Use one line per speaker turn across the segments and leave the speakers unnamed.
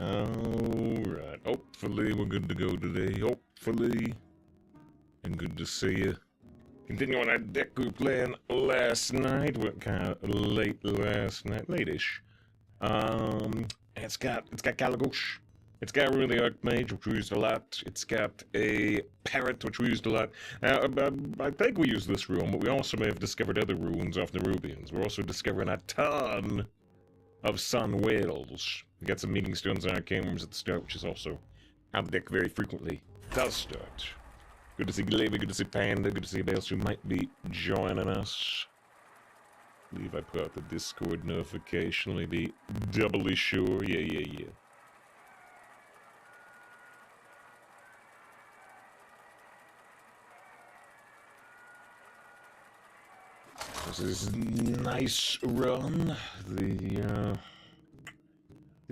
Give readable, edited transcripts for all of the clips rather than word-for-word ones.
Alright, hopefully we're good to go today. Hopefully. And good to see you. Continuing our deck we were playing last night. What kind of late last night? Late-ish. It's got Kalagosh. It's got a really Archmage, which we used a lot. It's got a Parrot, which we used a lot. Now, I think we used this rune, but we also may have discovered other runes off the Nerubians. We're also discovering a ton of Sun Whales. We got some meeting stones and arcane worms at the start, which is also on the deck very frequently. Does start. Good to see Glavy, good to see Panda, good to see anybody else who might be joining us. I believe I put out the Discord notification, let me be doubly sure. Yeah. This is a nice run. The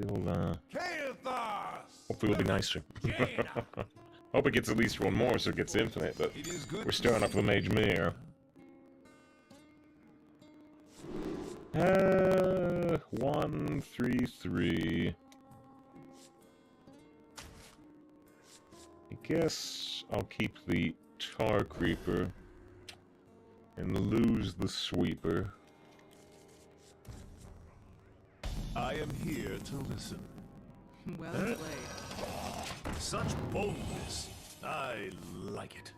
old, hopefully it'll be nicer. Hope it gets at least one more so it gets infinite, but we're starting off with Mage Mirror. 1, 3, 3. I guess I'll keep the Tar Creeper and lose the Sweeper.
I am here to listen.
Well played.
Such boldness. I like it.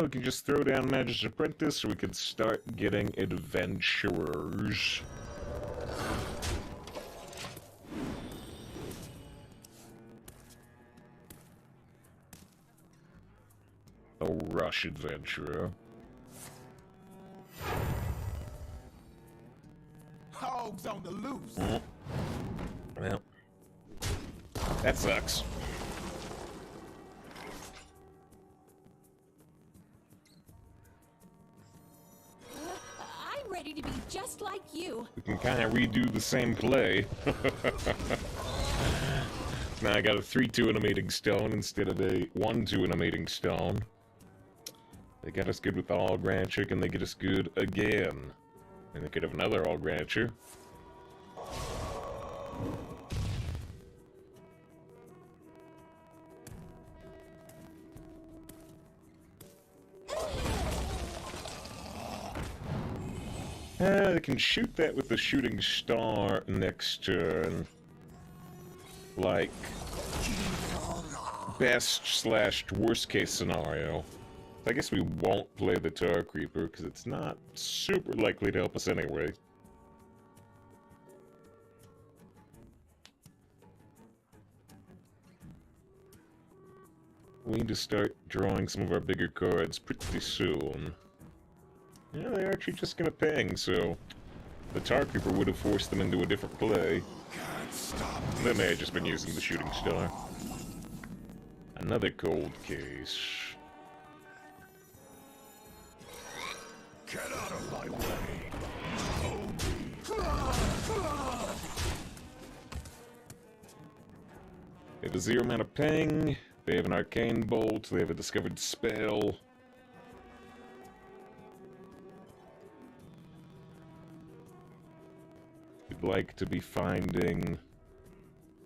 We can just throw down Magic's Apprentice, or we could start getting Adventurers. A Rush Adventurer.
Hogs on the loose.
Well, that sucks.
I'm ready to be just like you.
We can kind of redo the same play. Now I got a 3-2 animating stone instead of a 1-2 animating stone. They got us good with the All Rancher, can they get us good again? And they could have another All Rancher. They can shoot that with the Shooting Star next turn. Like, best/worst case scenario. I guess we won't play the Tar Creeper, because it's not super likely to help us anyway. We need to start drawing some of our bigger cards pretty soon. Yeah, they're actually just gonna ping, so the Tar Creeper would have forced them into a different play. They may have just been using the Shooting Star. Another Cold Case.
Get out of my way.
They have a 0 mana ping. They have an Arcane Bolt. They have a discovered spell. We'd like to be finding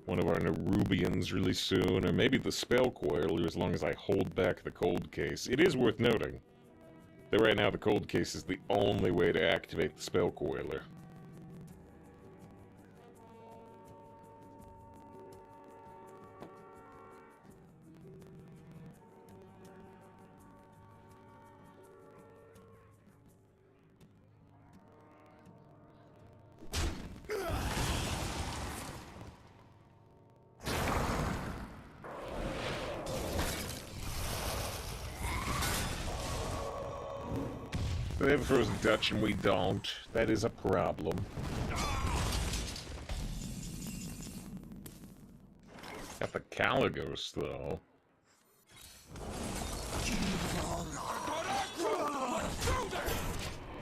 one of our Nerubians really soon, or maybe the Spell Coiler, as long as I hold back the Cold Case. It is worth noting that right now the Cold Case is the only way to activate the Spell Coiler. They have a Frozen Dutch and we don't. That is a problem. Got the Kalagos, though.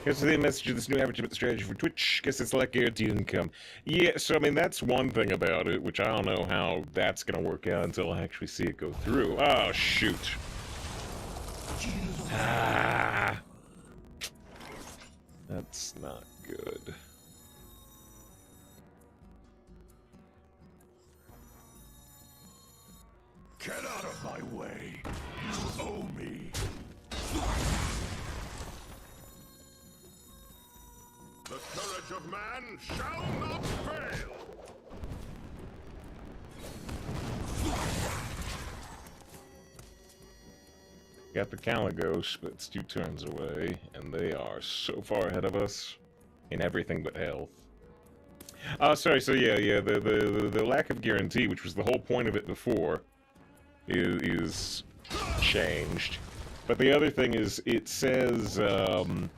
Here's the message of this new average strategy for Twitch. Guess it's like guaranteed income. Yeah, so I mean, that's one thing about it, which I don't know how that's gonna work out until I actually see it go through. Oh, shoot. Ah. That's not good.
Get out of my way! You owe me! The courage of man shall not fail!
Got the Caligos, but it's 2 turns away, and they are so far ahead of us in everything but health. Sorry, so yeah, the lack of guarantee, which was the whole point of it before, is changed. But the other thing is, it says the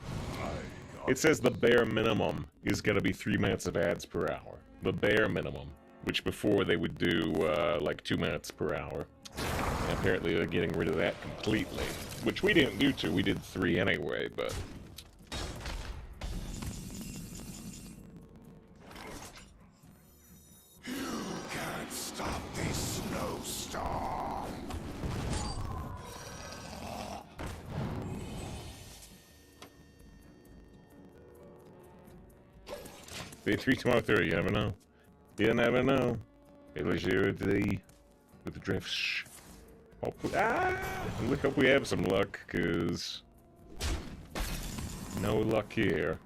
bare minimum is going to be 3 minutes of ads per hour. The bare minimum, which before they would do like 2 minutes per hour. And apparently they're getting rid of that completely, which we didn't do 2. We did 3 anyway, but.
Can't stop this snowstorm!
Day 3, tomorrow 30, you never know. You never know. It was your day with the drifts. We hope we have some luck, cause no luck here.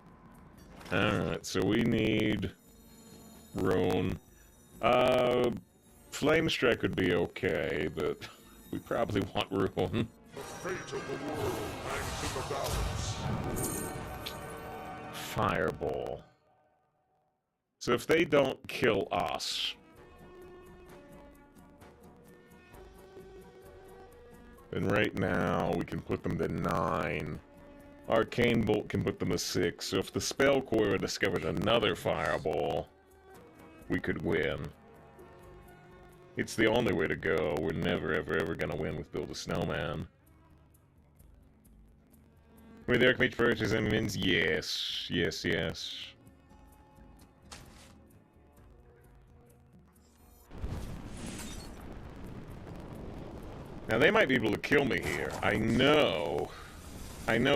Alright, so we need Rune. Flame Strike would be okay, but we probably want Rune.
The fate of the world hangs in the balance.
Fireball. So if they don't kill us, then right now we can put them to 9. Arcane Bolt can put them to 6. So if the Spell Coiler discovered another Fireball, we could win. It's the only way to go. We're never, ever gonna win with Build a Snowman. Were the Archmage purchase enemies? Yes. Yes, yes. Now, they might be able to kill me here. I know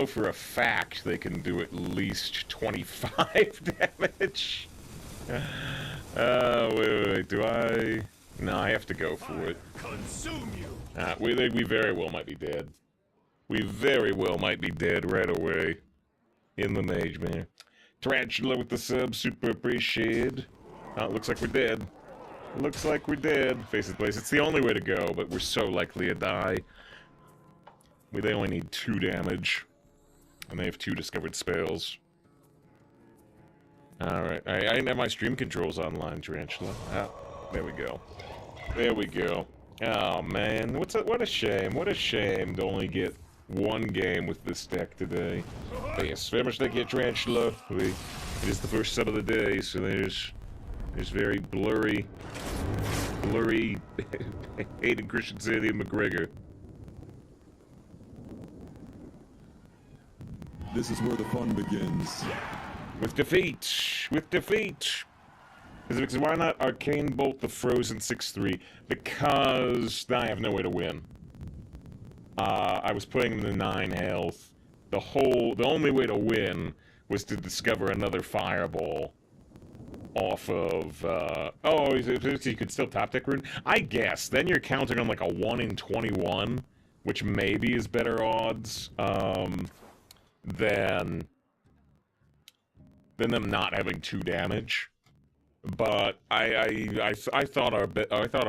for a fact they can do at least 25 damage. Wait, do I? No, I have to go for it.
Consume you!
We very well might be dead. We very well might be dead right away. In the Mage Man. Tarantula with the sub, super appreciated. Oh, it looks like we're dead. Looks like we're dead. Face it, place. It's the only way to go, but we're so likely to die. They only need 2 damage. And they have 2 discovered spells. Alright. I didn't have my stream controls online, Tarantula. Ah, there we go. There we go. Oh, man. What a shame. What a shame to only get 1 game with this deck today. But yes, very much like you, Tarantula. It is the first sub of the day, so there's very blurry Hayden Christensen and McGregor.
This is where the fun begins.
With defeat! With defeat! Because why not Arcane Bolt the Frozen 6-3? Because I have no way to win. I was putting them to 9 health. The only way to win was to discover another Fireball. Off of, oh, you could still top deck Rune? I guess. Then you're counting on like a 1 in 21, which maybe is better odds, than them not having 2 damage. But I thought our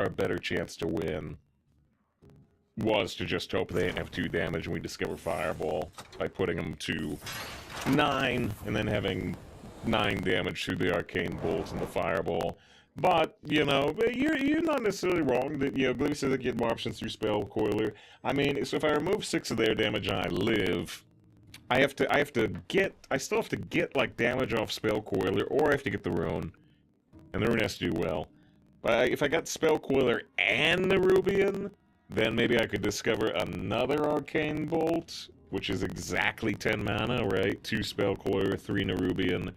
better chance to win was to just hope they didn't have 2 damage and we discover Fireball by putting them to 9 and then having 9 damage through the Arcane Bolt and the Fireball. But, you know, you're not necessarily wrong that, you know, Glaive says I get more options through Spell Coiler. I mean, so if I remove 6 of their damage and I live, I still have to get, like, damage off Spell Coiler, or I have to get the Rune. And the Rune has to do well. But if I got Spell Coiler and the Nerubian, then maybe I could discover another Arcane Bolt, which is exactly 10 mana, right? 2 Spell Coiler, 3 Nerubian,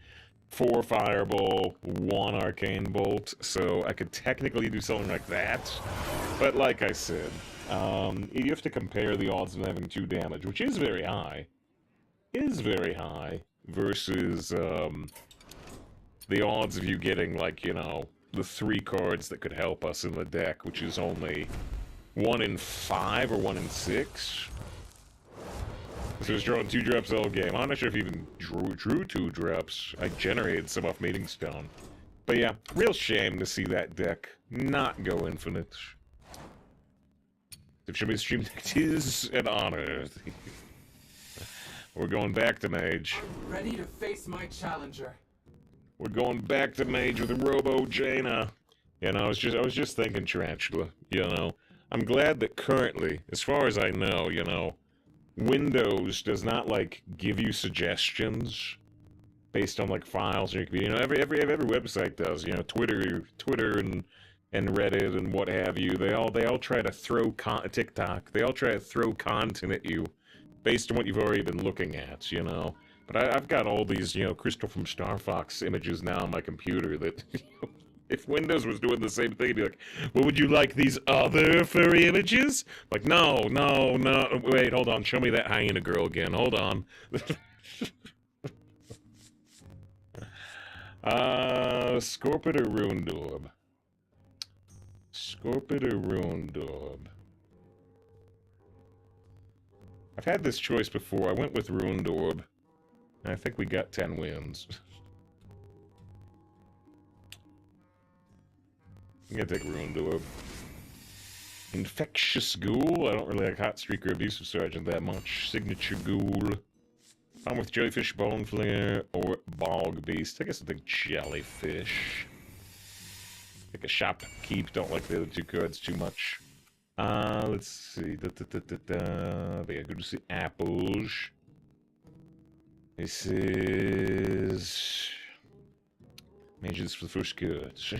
4 Fireball, 1 Arcane Bolt. So I could technically do something like that. But like I said, you have to compare the odds of having 2 damage, which is very high. Is very high. versus the odds of you getting, like, you know, the 3 cards that could help us in the deck, which is only 1 in 5 or 1 in 6. So I was drawing 2 drops all game. I'm not sure if I even drew 2 drops. I generated some off Meeting Stone. But yeah, real shame to see that deck not go infinite. If somebody's stream deck is an honor. We're going back to Mage.
Ready to face my challenger.
We're going back to Mage with a Robo Jaina. You know, I was just thinking Tarantula. You know, I'm glad that currently, as far as I know, you know, Windows does not like give you suggestions based on like files or you know every website does. You know, Twitter and Reddit and what have you. They all try to throw TikTok. They all try to throw content at you based on what you've already been looking at. You know. But I've got all these, you know, Crystal from Star Fox images now on my computer that, you know, if Windows was doing the same thing, it'd be like, well, would you like these other furry images? Like, no, wait, hold on, show me that hyena girl again, hold on. Scorpid or Ruined Orb? Scorpid or Ruined Orb? I've had this choice before. I went with Ruined Orb. I think we got 10 wins. I'm gonna take Ruined Orb. Infectious Ghoul. I don't really like Hot Streak or Abusive Sergeant that much. Signature Ghoul. I'm with Jellyfish, Bone Flare, or Bog Beast. I guess I'll take Jellyfish. Take a Shop Keep. Don't like the other 2 cards too much. Let's see. We gotta go to see Apples. This is Mages for the first cards.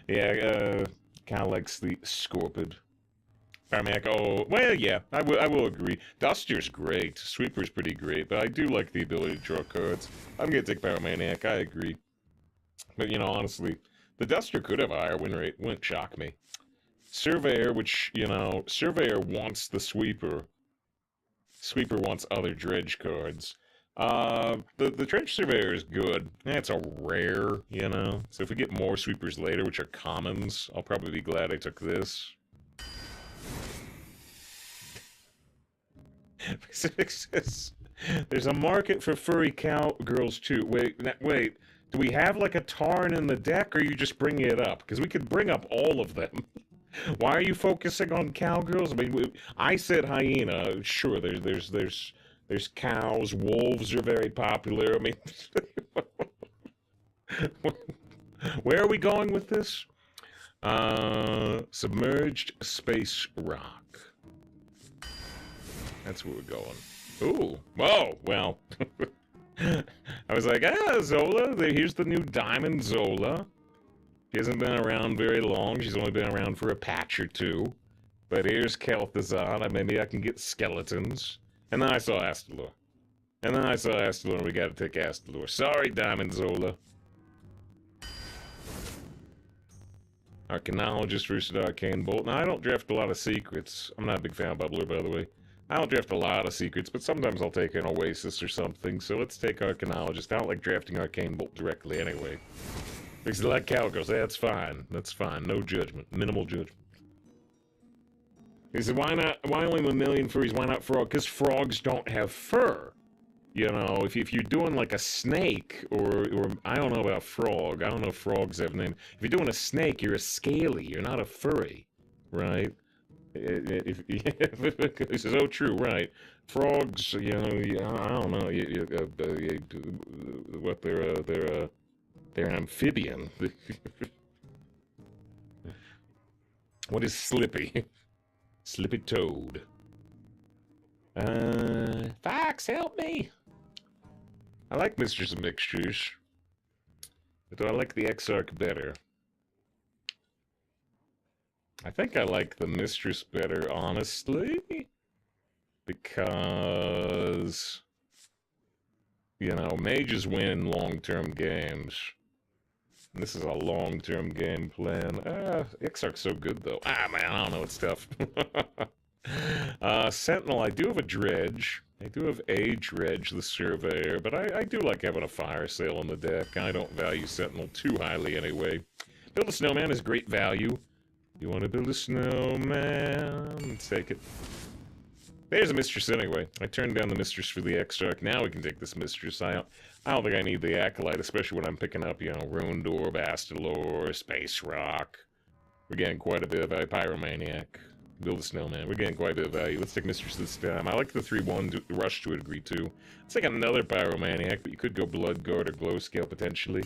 Yeah, kind of likes the Scorpid. Paramac, oh, well, yeah, I will agree. Duster's great, Sweeper's pretty great, but I do like the ability to draw cards. I'm gonna take Paramaniac, I agree. But, you know, honestly, the Duster could have a higher win rate, wouldn't shock me. Surveyor, which, you know, Surveyor wants the Sweeper. Sweeper wants other dredge cards. The Dredge Surveyor is good. It's a rare, you know. So if we get more Sweepers later, which are commons, I'll probably be glad I took this. There's a market for furry cowgirls too. Wait. Do we have like a Tarn in the deck, or are you just bringing it up? Because we could bring up all of them. Why are you focusing on cowgirls? I mean, I said hyena. Sure, there's cows. Wolves are very popular. I mean, where are we going with this? Submerged Space Rock. That's where we're going. Ooh, whoa, well. I was like, Zola. Here's the new Diamond Zola. She hasn't been around very long. She's only been around for a patch or 2. But here's Kel'Thuzad. Maybe I can get skeletons. And then I saw Astalor. And we gotta take Astalor. Sorry, Diamond Zola. Arcanologist versus Arcane Bolt. Now, I don't draft a lot of secrets. I'm not a big fan of Bubbler, by the way. I don't draft a lot of secrets, but sometimes I'll take an Oasis or something. So let's take Arcanologist. I don't like drafting Arcane Bolt directly anyway. Because I like cowgirls. That's fine. That's fine. No judgment. Minimal judgment. He said, why not? Why only mammalian furries? Why not frog? Because frogs don't have fur. You know, if you're doing like a snake, or I don't know about frog. I don't know if frogs have a name. If you're doing a snake, you're a scaly. You're not a furry, right? This is so true, right? Frogs, you know, I don't know. What they're amphibian. What is Slippy? Slippy Toad. Fox, help me! I like Misters and Mixtures. But do I like the Exarch better? I think I like the Mistress better, honestly. Because, you know, mages win long-term games. And this is a long-term game plan. Exarch's so good, though. Man, I don't know, it's tough. Sentinel, I do have a dredge. I do have a dredge, the Surveyor, but I do like having a fire sale on the deck. I don't value Sentinel too highly anyway. Build a snowman is great value. You want to build a snowman? Let's take it. There's a Mistress anyway. I turned down the Mistress for the Exarch. Now we can take this Mistress. I don't think I need the Acolyte, especially when I'm picking up, you know, Ruined Orb, Astalor, Space Rock. We're getting quite a bit of value. Pyromaniac. Build a snowman. We're getting quite a bit of value. Let's take Mistress this time. I like the 3-1 rush to a degree too. Let's take another Pyromaniac, but you could go Bloodguard or Glow Scale potentially.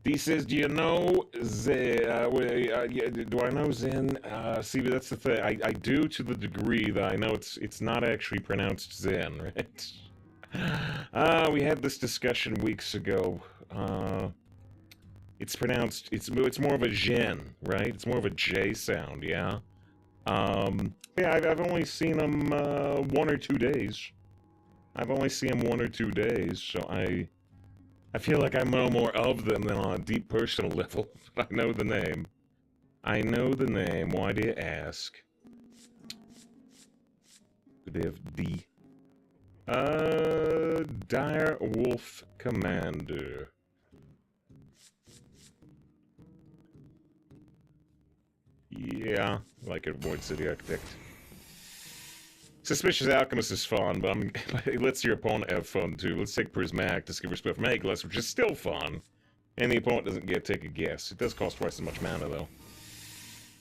He says, do you know Zen? Do I know Zen? See, that's the thing. I do to the degree that I know it's not actually pronounced Zen, right? We had this discussion weeks ago. It's pronounced, it's more of a Jen, right? It's more of a J sound, yeah? Yeah, I've only seen him 1 or 2 days. I've only seen him 1 or 2 days, so I feel like I know more of them than on a deep personal level. I know the name. I know the name. Why do you ask? Could they have D? Dire Wolf Commander. Yeah, like a Void City Architect. Suspicious Alchemist is fun, but it lets your opponent have fun too. Let's take Prismatic Discover Spell from Eggless, which is still fun. And the opponent doesn't get to take a guess. It does cost twice as much mana, though.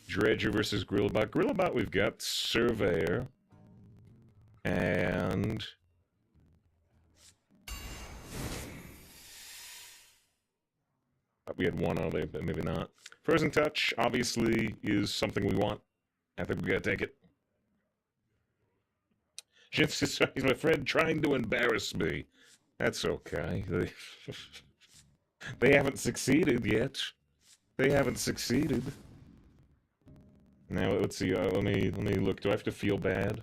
Dredger versus Gorillabot. Gorillabot, we've got Surveyor. And... we had one earlier, but maybe not. Frozen Touch, obviously, is something we want. I think we gotta take it. He's my friend trying to embarrass me. That's okay. They haven't succeeded yet. They haven't succeeded. Now, let's see. Let me look. Do I have to feel bad?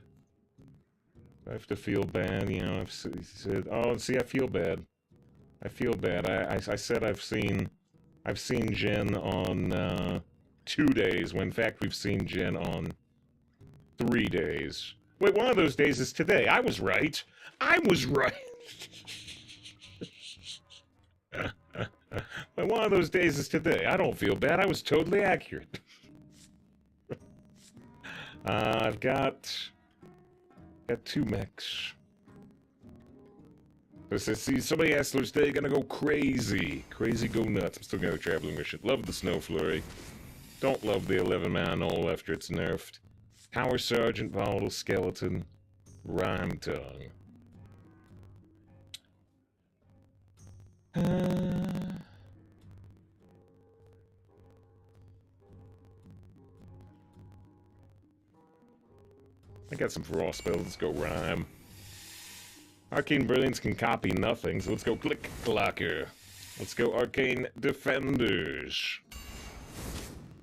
Do I have to feel bad? You know, I've said, oh, see, I feel bad. I feel bad. I said I've seen Jen on 2 days, when in fact we've seen Jen on 3 days. Wait, one of those days is today. I was right. I was right. But one of those days is today. I don't feel bad. I was totally accurate. I've got 2 mechs. See, somebody asked Lord Stay, gonna go crazy. Crazy, go nuts. I'm still gonna Traveling Mission. Love the Snow Flurry. Don't love the 11-man all after it's nerfed. Power Sergeant, Volatile Skeleton, Rhyme Tongue. I got some Frost spells. Let's go Rhyme. Arcane Brilliance can copy nothing, so let's go Click Clocker. Let's go Arcane Defenders.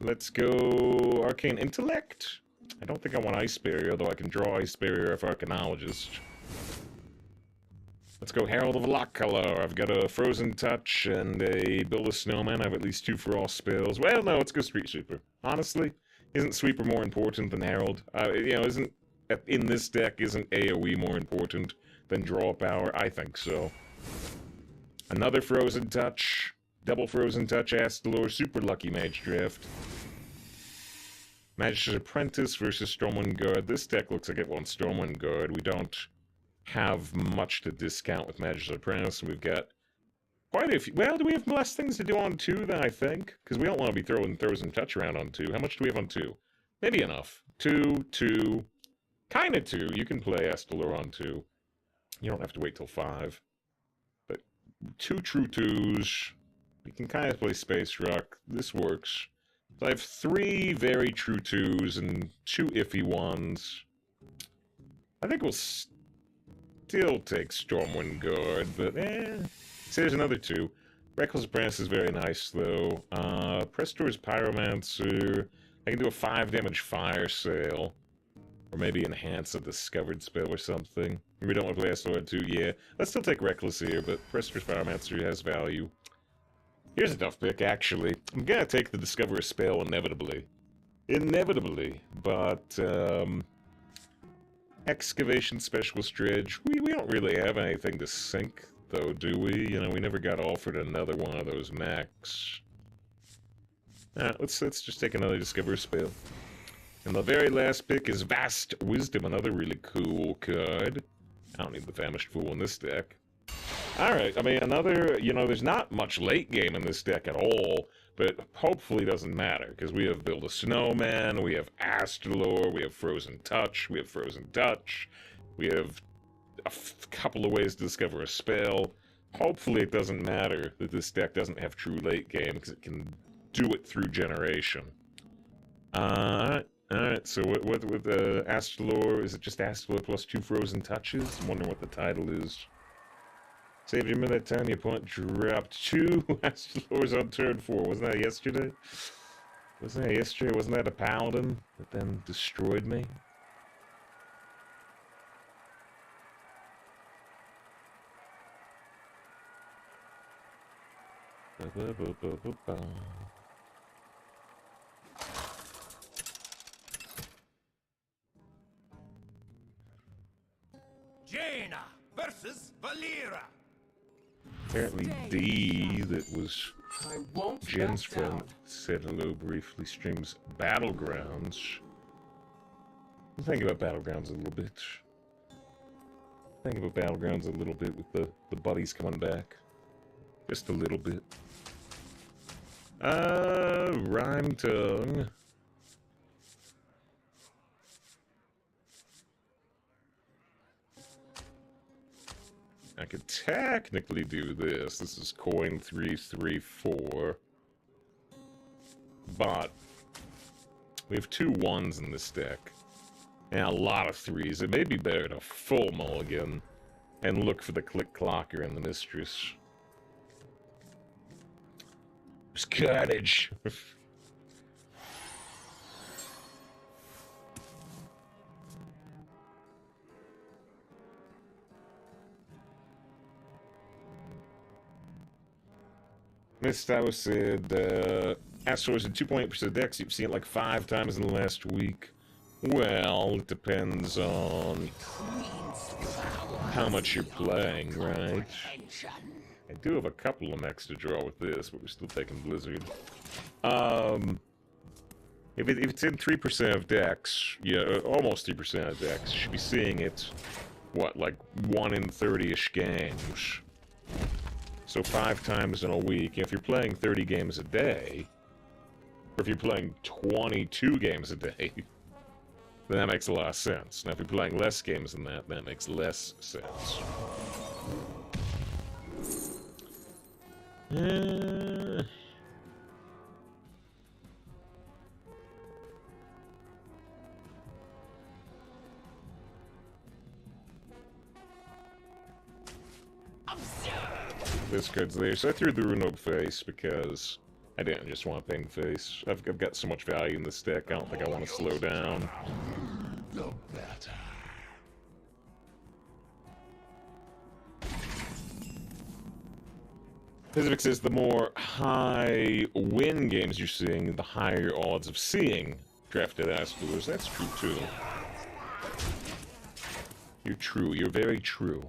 Let's go Arcane Intellect. I don't think I want Ice Barrier, though I can draw Ice Barrier if Arcanologist. Let's go Herald of Lockcolor. I've got a Frozen Touch and a Build a Snowman. I have at least 2 Frost spells. Well, no, let's go Street Sweeper. Honestly, isn't Sweeper more important than Herald? You know, in this deck, isn't AoE more important than Draw Power? I think so. Another Frozen Touch. Double Frozen Touch, Astalor, Super Lucky Mage Drift. Magician's Apprentice versus Stormwind Guard. This deck looks like it wants Stormwind Guard. We don't have much to discount with Magician's Apprentice. We've got quite a few. Well, do we have less things to do on 2 than I think? Because we don't want to be throwing Frozen Touch around on 2. How much do we have on 2? Maybe enough. 2, 2. Kind of 2. You can play Astalor on 2. You don't have to wait till 5. But 2 true 2s. We can kind of play Space Rock. This works. So I have 3 very true 2s and 2 iffy 1s. I think we'll still take Stormwind Guard, but See, there's another 2. Reckless Apprentice is very nice, though. Prestor's Pyromancer. I can do a 5 damage Fire Sale. Or maybe enhance a Discovered spell or something. We don't want to play Astalor 2, yeah. Let's still take Reckless here, but Prestor's Pyromancer has value. Here's a tough pick, actually. I'm gonna take the Discover a Spell inevitably. Inevitably, but, Excavation Specialist Dredge, we don't really have anything to sink, though, do we? You know, we never got offered another one of those mechs. Let's just take another Discover a Spell. And the very last pick is Vast Wisdom, another really cool card. I don't need the Famished Fool in this deck. Alright, I mean, another, you know, there's not much late game in this deck at all, but hopefully doesn't matter, because we have Build a Snowman, we have Astalor, we have Frozen Touch, we have Frozen Touch, we have a couple of ways to discover a spell. Hopefully it doesn't matter that this deck doesn't have true late game, because it can do it through generation. Alright, so what with Astalor, is it just Astalor plus 2 Frozen Touches? I'm wondering what the title is. Save you a minute, time your opponent dropped 2 Astalors on turn 4. Wasn't that yesterday? Wasn't that a paladin that then destroyed me?
Jaina versus Valera.
Apparently D, that was
I won't
Jen's
back down.
friend, said hello briefly, streams Battlegrounds. I'm thinking about Battlegrounds a little bit. Thinking about Battlegrounds a little bit with the buddies coming back. Just a little bit. Rhyme Tongue. I could technically do this. This is coin 334. But we have 2 1s in this deck. And a lot of 3s. It may be better to full mulligan and look for the Click Clocker and the Mistress. There's Carnage. Miss Tower said, Astro's in 2.8% decks. You've seen it like 5 times in the last week. Well, it depends on how much you're playing, right? I do have a couple of mechs to draw with this, but we're still taking Blizzard. If it's in 3% of decks, yeah, almost 3% of decks, you should be seeing it, what, like 1 in 30-ish games. So 5 times in a week. If you're playing 30 games a day, or if you're playing 22 games a day, then that makes a lot of sense. Now, if you're playing less games than that, that makes less sense. This card's there, so I threw the Rune Face because I didn't just want Ping Face. I've got so much value in this deck, I don't think I want to slow down.
The better.
Physics says the more high win games you're seeing, the higher odds of seeing drafted Astalors. That's true, too. You're true. You're very true.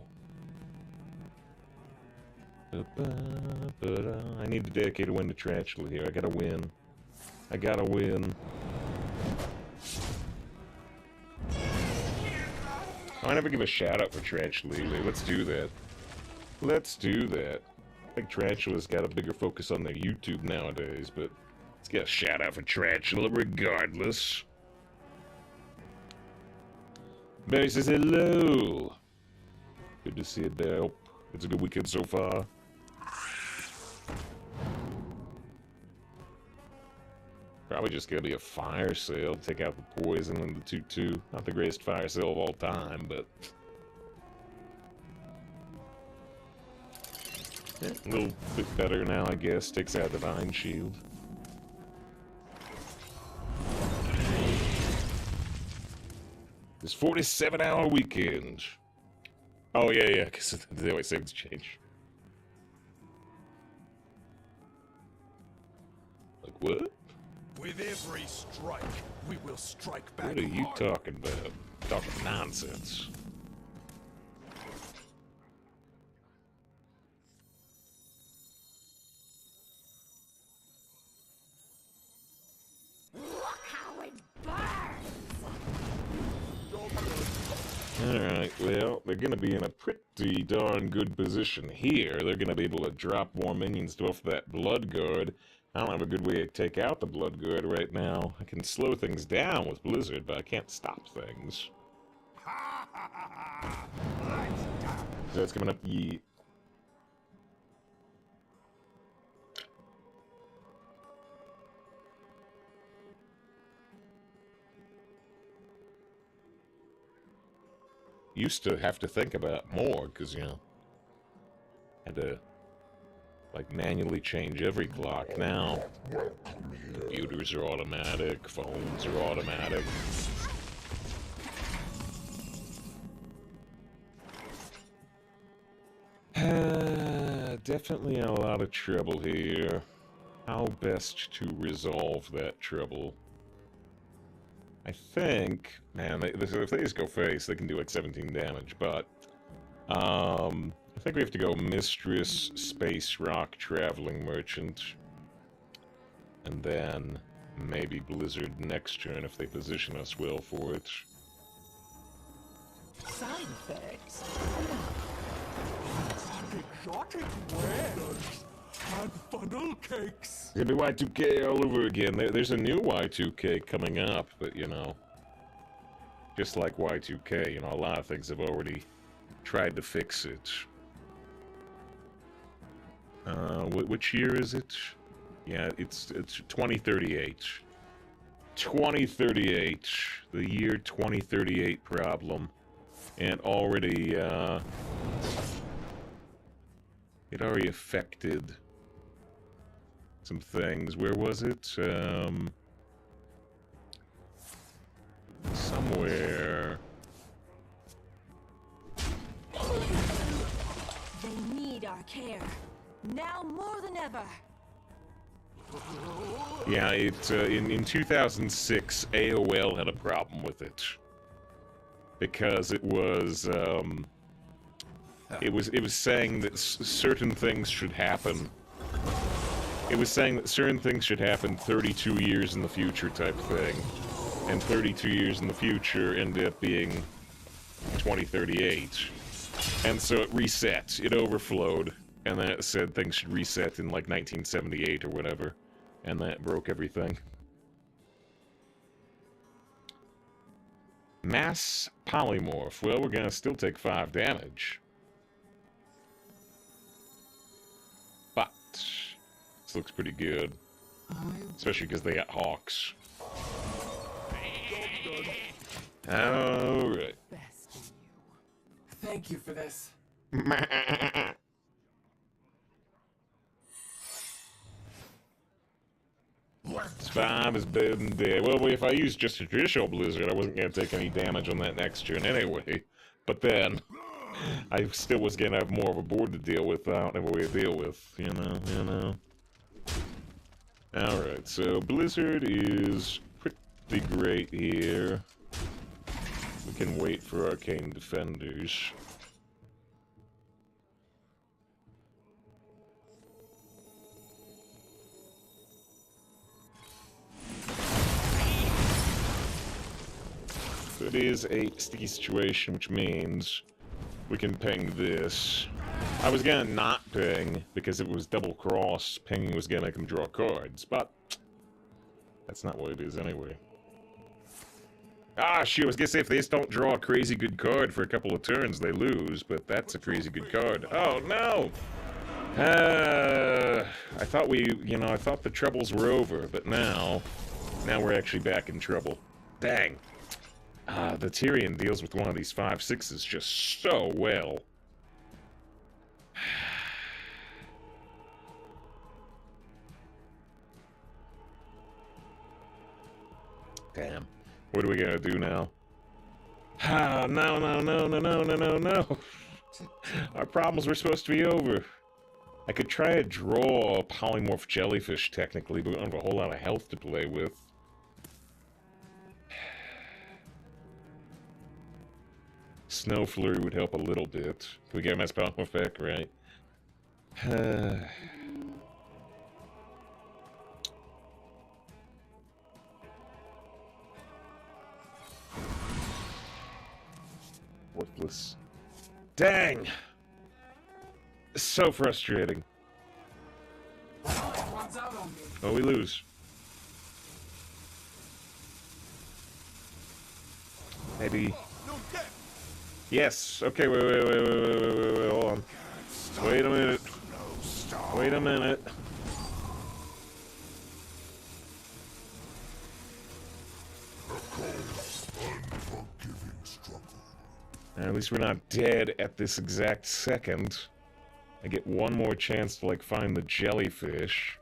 I need to dedicate a win to Tarantula here. I gotta win. I gotta win. I never give a shout out for Tarantula. Let's do that. Let's do that. I think Tarantula's got a bigger focus on their YouTube nowadays, but let's get a shout out for Tarantula regardless. Barry says hello. Good to see you, Barry. Hope it's a good weekend so far. Probably just gonna be a fire sale. Take out the poison and the 2/2. Not the greatest fire sale of all time, but yeah, a little bit better now, I guess. Takes out Divine Shield. This 47-hour weekend. Oh yeah, because they always say it's change. What?
With every strike, we will strike back
What are you
hard.
talking about? Talking nonsense.
Look how it burns!
Alright, well, they're gonna be in a pretty darn good position here. They're gonna be able to drop more minions off that Blood Guard. I don't have a good way to take out the Blood Guard right now. I can slow things down with Blizzard, but I can't stop things. So that's coming up, yeah. Used to have to think about more, because, you know, had to, like, manually change every clock. Now, computers are automatic, phones are automatic. Definitely a lot of trouble here. How best to resolve that trouble? I think, man, if they just go face, they can do like 17 damage, but I think we have to go Mistress, Space Rock, Traveling Merchant, and then maybe Blizzard next turn if they position us well for it.
Side effects?
Exotic wares and funnel cakes.
It's gonna be Y2K all over again. There's a new Y2K coming up, but you know, just like Y2K, you know, a lot of things have already tried to fix it. Which year is it? Yeah, it's 2038. 2038, the year 2038 problem, and already it already affected some things. Where was it? Somewhere.
They need our care. Now more than ever.
Yeah, it in 2006, AOL had a problem with it because it was saying that certain things should happen. It was saying that certain things should happen 32 years in the future type thing, and 32 years in the future ended up being 2038, and so it reset. It overflowed, and then it said things should reset in like 1978 or whatever. And that broke everything. Mass Polymorph. Well, we're gonna still take 5 damage. But this looks pretty good. Especially because they got Hawks. Alright.
Best in you. Thank you for this.
5 is better than dead. Well, if I used just a traditional Blizzard, I wasn't going to take any damage on that next turn anyway. But then, I still was going to have more of a board to deal with that I don't have a way to deal with, you know. Alright, so Blizzard is pretty great here. We can wait for Arcane Defenders. It is a sticky situation, which means we can ping this. I was gonna not ping because if it was double cross, pinging was gonna make them draw cards, but that's not what it is anyway. Ah, shoot, I was gonna say if they just don't draw a crazy good card for a couple of turns, they lose, but that's a crazy good card. Oh, no! I thought I thought the troubles were over, but now we're actually back in trouble. Dang. The Tyrion deals with one of these 5/6s just so well. Damn. What are we gonna do now? Ah, no. Our problems were supposed to be over. I could try to draw a polymorph jellyfish, technically, but we don't have a whole lot of health to play with. Snow Flurry would help a little bit. Can we get my spell effect, right? Worthless. Dang! So frustrating.
One's out on me.
Oh, we lose. Maybe.
No death.
Yes. Okay. Wait. Hold on. Wait a minute.
No stop.
Wait a minute.
Unforgiving struggle.
At least we're not dead at this exact second. I get one more chance to, like, find the jellyfish.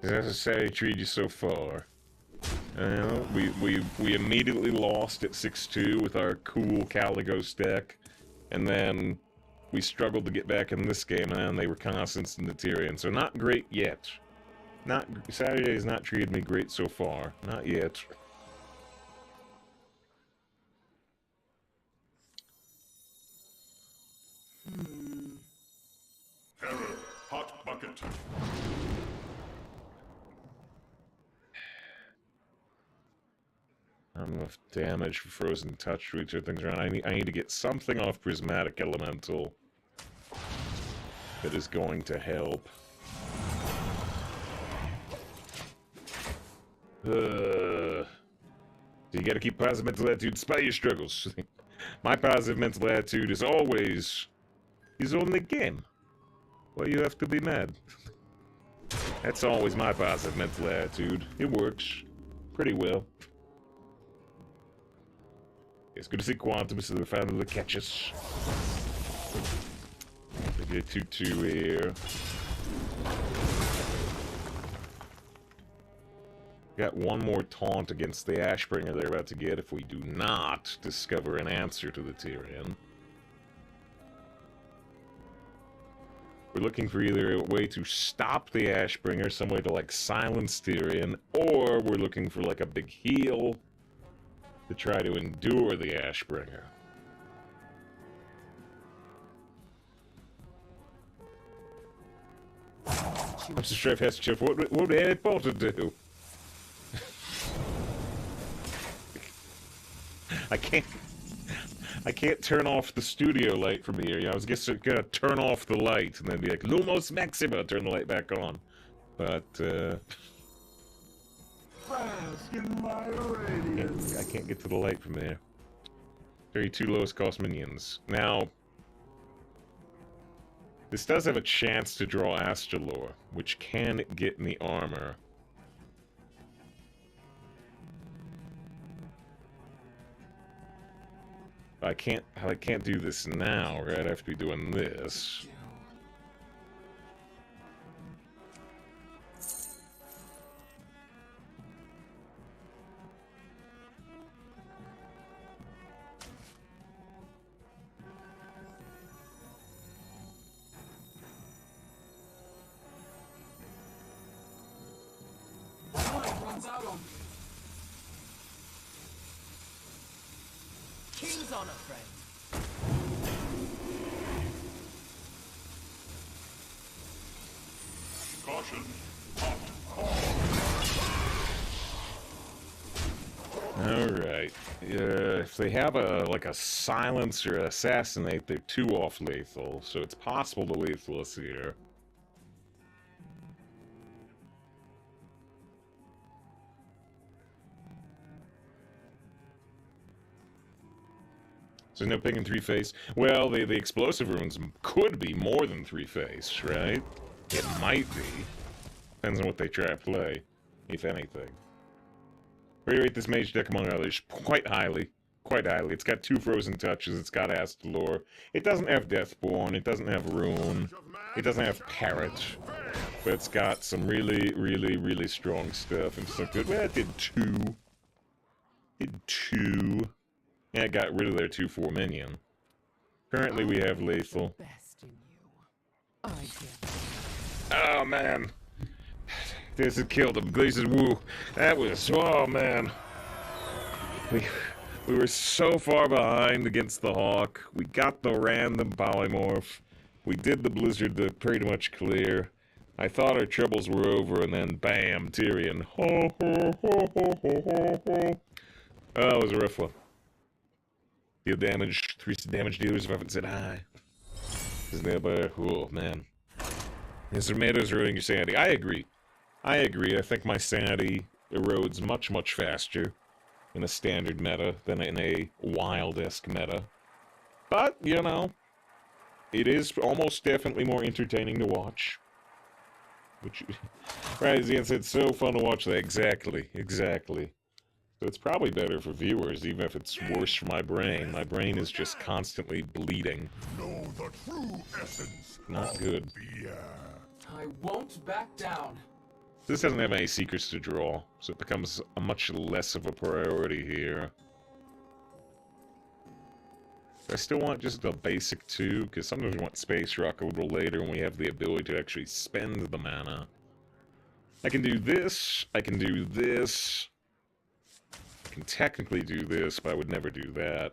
That's a sad treat you so far. We immediately lost at 6-2 with our cool Caligos deck, and then we struggled to get back in this game, and then they were Constance and the Tyrion. So not great yet. Saturday has not treated me great so far. Not yet.
Terror. Hot bucket.
Not enough damage for Frozen Touch to turn things around. I need to get something off Prismatic Elemental that is going to help. So you gotta keep positive mental attitude despite your struggles. My positive mental attitude is always, he's only game. Why you have to be mad? That's always my positive mental attitude. It works pretty well. It's good to see Quantum, so they found the catches. Maybe a 2-2 here. Got one more taunt against the Ashbringer they're about to get if we do not discover an answer to the Tyrion. We're looking for either a way to stop the Ashbringer, some way to, like, silence Tyrion, or we're looking for, like, a big heal to try to endure the Ashbringer. I'm so sure has to what would Harry Potter do? I can't turn off the studio light from here. I was just gonna turn off the light and then be like, Lumos Maxima, turn the light back on. But,
Bask in my radiance.
I can't get to the light from there. 32 lowest cost minions. Now, this does have a chance to draw Astrolore, which can get me armor. I can't do this now, right? I have to be doing this.
One's out on me. King's on a friend.
Caution.
Alright. If they have like a silence or assassinate, they're 2 off lethal, so it's possible to lethal us here. So no ping and 3-face. Well, the explosive runes could be more than 3-face, right? It might be. Depends on what they try to play, if anything. We rate this mage deck among others quite highly. quite highly. It's got 2 frozen touches. It's got Astalor. It doesn't have Deathborn. It doesn't have Rune. It doesn't have Parrot. But it's got some really, really, really strong stuff. And so good. Well, it did 2. Did 2. Yeah, it got rid of their 2/4 minion. Currently, we have Lethal.
Best in you. I get
Oh, man. This has killed him. Glazes Woo. That was... Oh, man. We were so far behind against the Hawk. We got the random polymorph. We did the Blizzard to pretty much clear. I thought our troubles were over, and then bam, Tyrion. Ho, ho, ho, ho, ho, ho, ho. Oh, it was a rough one. Deal damage. 3 damage dealers if I haven't said hi. Isn't that bad? Oh, man. His tomatoes ruining your sanity. I agree. I agree. I think my sanity erodes much, much faster in a standard meta than in a wild-esque meta. But, you know, it is almost definitely more entertaining to watch. Which, right, as Ian said, it's so fun to watch that. Exactly, exactly. So it's probably better for viewers, even if it's worse for my brain. My brain is just constantly bleeding.
Know the true essence.
Not good.
Fear.
I won't back down.
This doesn't have any secrets to draw, so it becomes a much less of a priority here. I still want just a basic 2, because sometimes we want Space Rock a little later when we have the ability to actually spend the mana. I can do this, I can do this. I can technically do this, but I would never do that.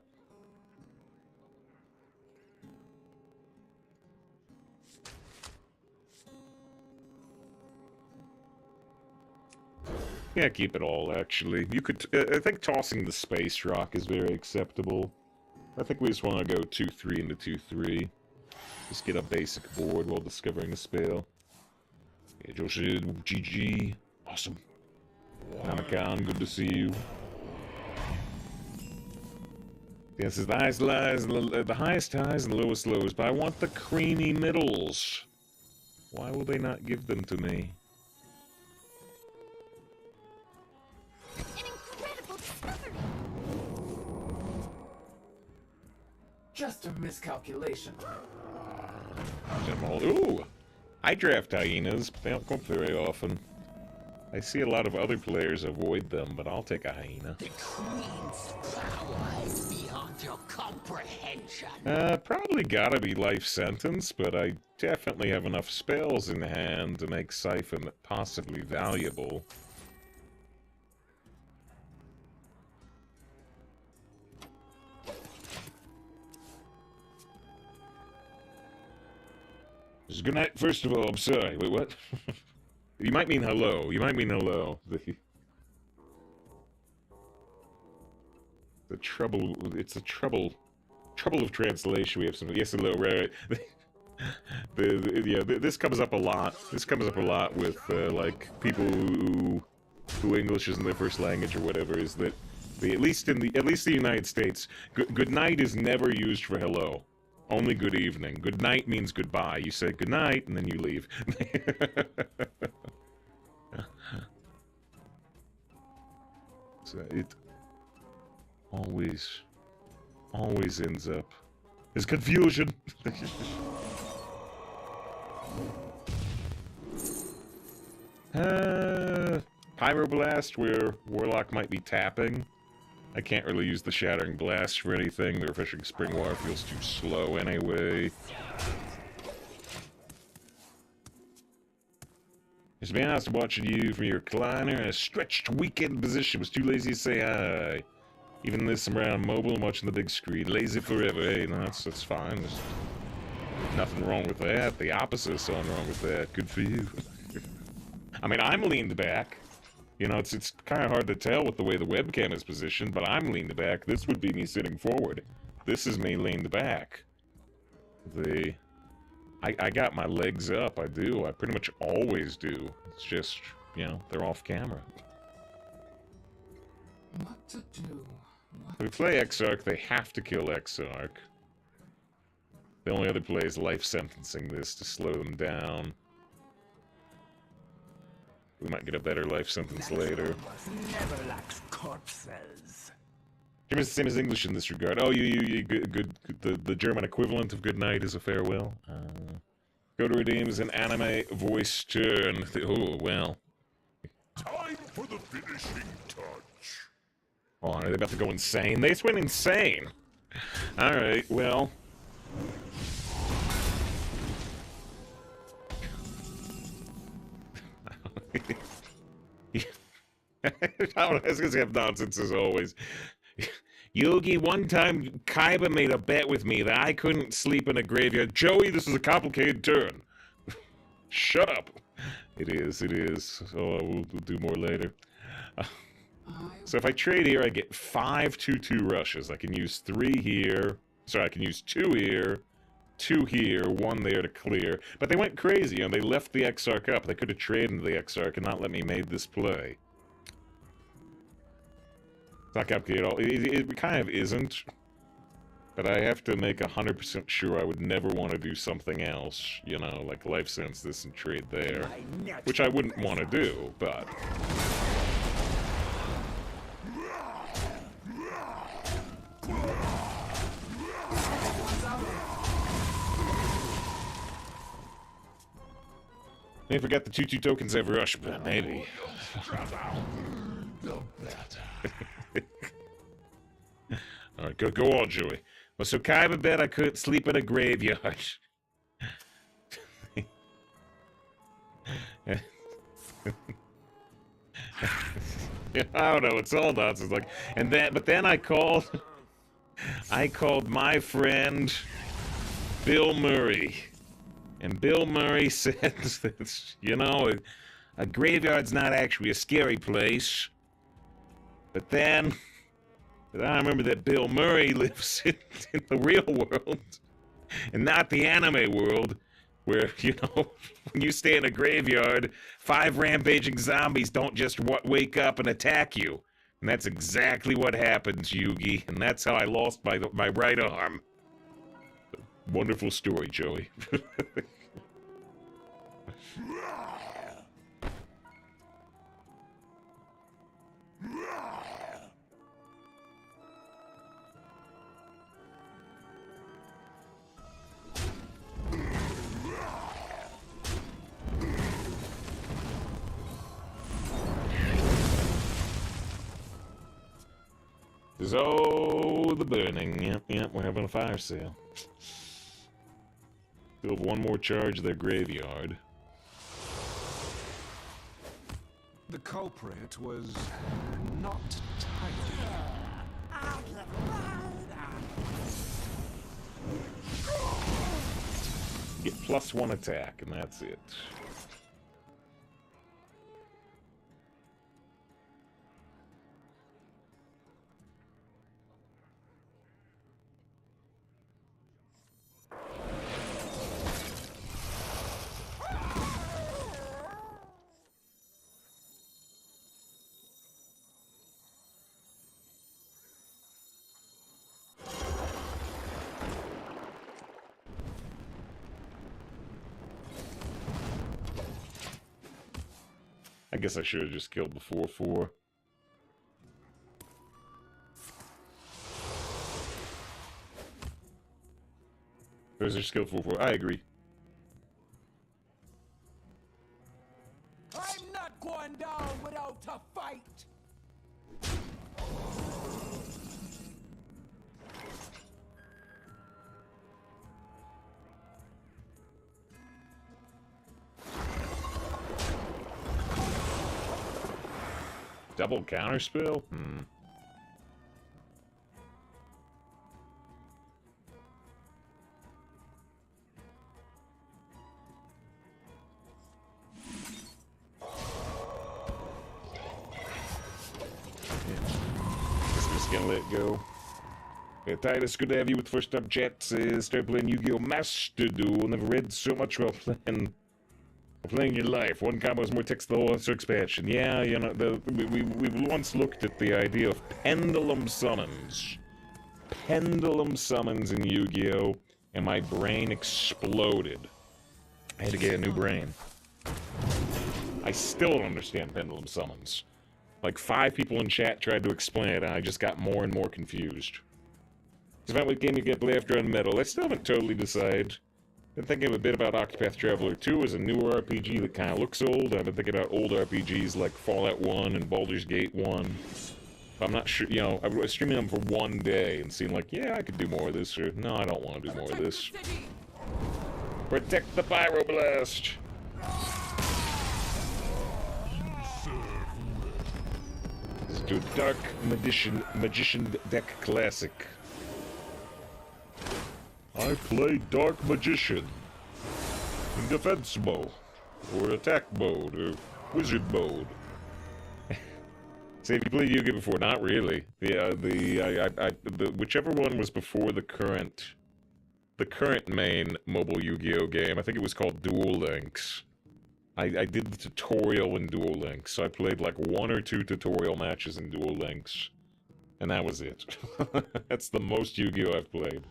Yeah, keep it all, actually. You could... I think tossing the Space Rock is very acceptable. I think we just want to go 2-3 into 2-3. Just get a basic board while discovering a spell. Yeah, Joshua, GG. Awesome. Namakan, good to see you. This is the highest highs, the highest highs and lowest lows, but I want the creamy middles. Why will they not give them to me?
Just a miscalculation.
Ooh! I draft hyenas, but they don't come up very often. I see a lot of other players avoid them, but I'll take a hyena.
The Queen's power is beyond your comprehension.
Probably gotta be life sentence, but I definitely have enough spells in hand to make Siphon possibly valuable. Good night, first of all. I'm sorry. Wait, what? You might mean hello. You might mean hello. The trouble... It's the trouble of translation. We have some... Yes, hello, right. This comes up a lot. This comes up a lot with, like, people who English isn't their first language or whatever, is that... At least the United States, good night is never used for hello. Only good evening. Good night means goodbye. You say good night, and then you leave. So it always ends up as confusion. Pyroblast, where Warlock might be tapping. I can't really use the Shattering Blast for anything. The Refreshing Spring Water feels too slow anyway. Just being honest, watching you from your recliner in a stretched weekend position. Was too lazy to say hi. Even this, I'm around mobile and watching the big screen. Lazy forever. Hey, no, that's fine. There's nothing wrong with that. The opposite is something wrong with that. Good for you. I mean, I'm leaned back. You know, it's kind of hard to tell with the way the webcam is positioned, but I'm leaned back. This would be me sitting forward. This is me leaned back. I got my legs up, I do. I pretty much always do. It's just, you know, they're off camera.
What to do?
If we play Exarch, they have to kill Exarch. The only other play is life sentencing this to slow them down. We might get a better life sentence later.
Never lacks corpses.
German is the same as English in this regard. Oh, you good. The German equivalent of good night is a farewell. Go to redeem is an anime voice turn. Oh, well.
Time for the finishing touch.
Oh, are they about to go insane? They just went insane. Alright, well. I was gonna have nonsense as always. Yogi, one time Kaiba made a bet with me that I couldn't sleep in a graveyard. Joey, this is a complicated turn. Shut up. It is. Oh, we'll do more later. So if I trade here, I get 5 2/2 rushes. I can use 3 here. Sorry, I can use 2 here, 2 here, 1 there to clear. But they went crazy, and they left the Exarch up. They could have traded into the Exarch and not let me make this play. It's not complicated at all. It kind of isn't. But I have to make 100% sure I would never want to do something else, you know, like life sense this and trade there. Which I wouldn't want to do, but... They forgot the 2/2 tokens have rush, but maybe. Alright, go on, Joey. Well, so Kaiba bet I couldn't sleep in a graveyard. Yeah, I don't know, it's all nonsense. Like, but then I called my friend Bill Murray. And Bill Murray said that, you know, a graveyard's not actually a scary place. But then I remember that Bill Murray lives in the real world, and not the anime world, where, you know, when you stay in a graveyard, 5 rampaging zombies don't just wake up and attack you. And that's exactly what happens, Yugi, and that's how I lost my right arm. Wonderful story, Joey. Oh, the burning. Yep, we're having a fire sale. Still have 1 more charge of their graveyard.
The culprit was not tidy.
Get +1 attack, and that's it. I guess I should have just killed the 4/4. There's a skill 4/4. I agree.
I'm not going down without a fight.
Double counterspell? I'm just gonna let it go. Yeah, Titus, good to have you with First Up Chat. Start playing Yu-Gi-Oh! Master Duel. Never read so much while playing your life. One combo is more text than the whole other expansion. Yeah, you know, we've once looked at the idea of pendulum summons. Pendulum summons in Yu-Gi-Oh! And my brain exploded. I had to get a new brain. I still don't understand pendulum summons. Like 5 people in chat tried to explain it, and I just got more and more confused. It's about what game you get after on Metal. I still haven't totally decided. Been thinking a bit about Octopath Traveler 2 as a newer RPG that kind of looks old. I've been thinking about old RPGs like Fallout 1 and Baldur's Gate 1. I'm not sure, you know, I was streaming them for one day and seeing like, yeah, I could do more of this, or no, I don't want to do more of this. Protect the Pyroblast! Let's do Dark Magician Deck Classic. I play Dark Magician in defense mode, or attack mode, or wizard mode. Say, if you played Yu-Gi-Oh before, not really. The whichever one was before the current main mobile Yu-Gi-Oh game, I think it was called Duel Links. I did the tutorial in Duel Links, so I played like 1 or 2 tutorial matches in Duel Links, and that was it. That's the most Yu-Gi-Oh I've played.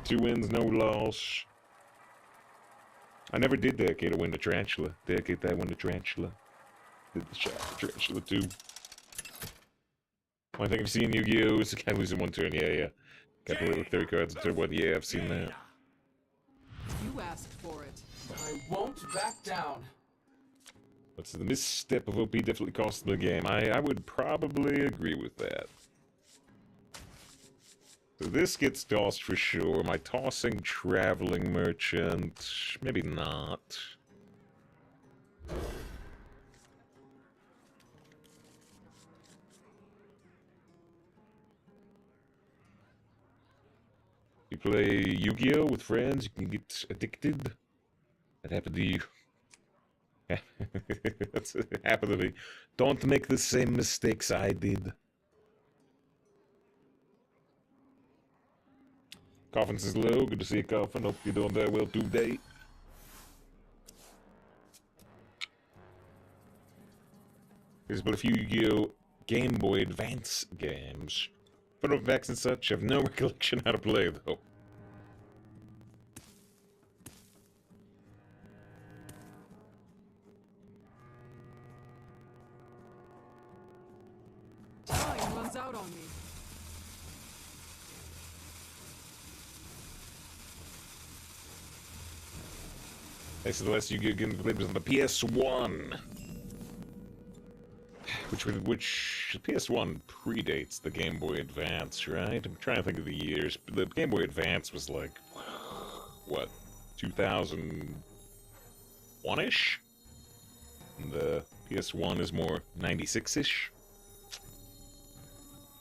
2 wins, no loss. I never did dedicate a win to Tarantula. Dedicate that one to Tarantula. Did the shot for Tarantula 2. I think I've seen Yu-Gi-Oh! I can't lose in 1 turn. Yeah. Got to play with 30 cards in turn 1. Yeah, I've seen that.
You asked for it. I won't back down.
What's the misstep of OP definitely cost the game? I would probably agree with that. So this gets tossed for sure. My tossing traveling merchant, maybe not. You play Yu-Gi-Oh with friends, you can get addicted. That happened to you. That's happened to me. Don't make the same mistakes I did. Coffin says hello. Good to see you, Coffin. Hope you're doing very well today. There's but a few Yu-Gi-Oh! Game Boy Advance games. Photo effects and such, I have no recollection how to play, though.
Time runs out on me.
This is the last Yu-Gi-Oh! Game played was on the PS1. Which PS1 predates the Game Boy Advance, right? I'm trying to think of the years. The Game Boy Advance was like, what, 2001-ish? And the PS1 is more 96-ish?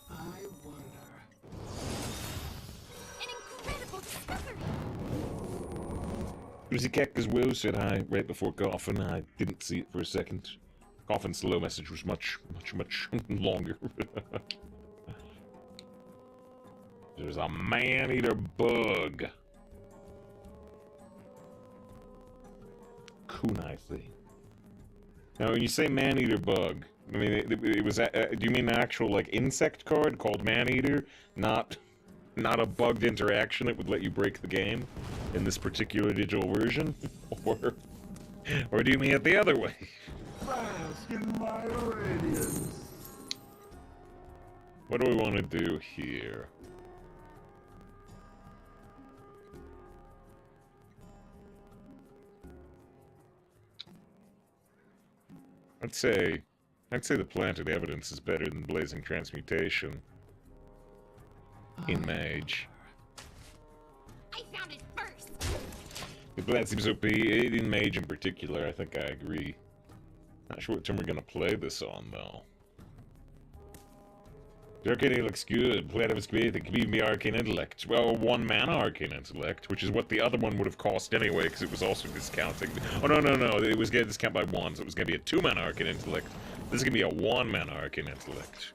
I wonder.
An incredible discovery!
Lucy Keck as well said hi right before Coffin. I didn't see it for a second. Coffin's slow message was much longer. There's a man-eater bug. Kunai thing. Now, when you say man-eater bug, I mean, it was. Do you mean an actual like insect card called man-eater, not a bugged interaction that would let you break the game in this particular digital version, or do you mean it the other way?
Bask in my radiance.
What do we want to do here? I'd say the planted evidence is better than blazing transmutation in Mage.
I found it first!
The plant seems OP in Mage in particular. I think I agree. Not sure what turn we're gonna play this on though. The Arcane looks good. Plant of its great. It could even be Arcane Intellect. Well, 1 mana Arcane Intellect, which is what the other one would have cost anyway, because it was also discounting. Oh no! It was getting discounted by 1, so it was gonna be a 2 mana Arcane Intellect. This is gonna be a 1 mana Arcane Intellect.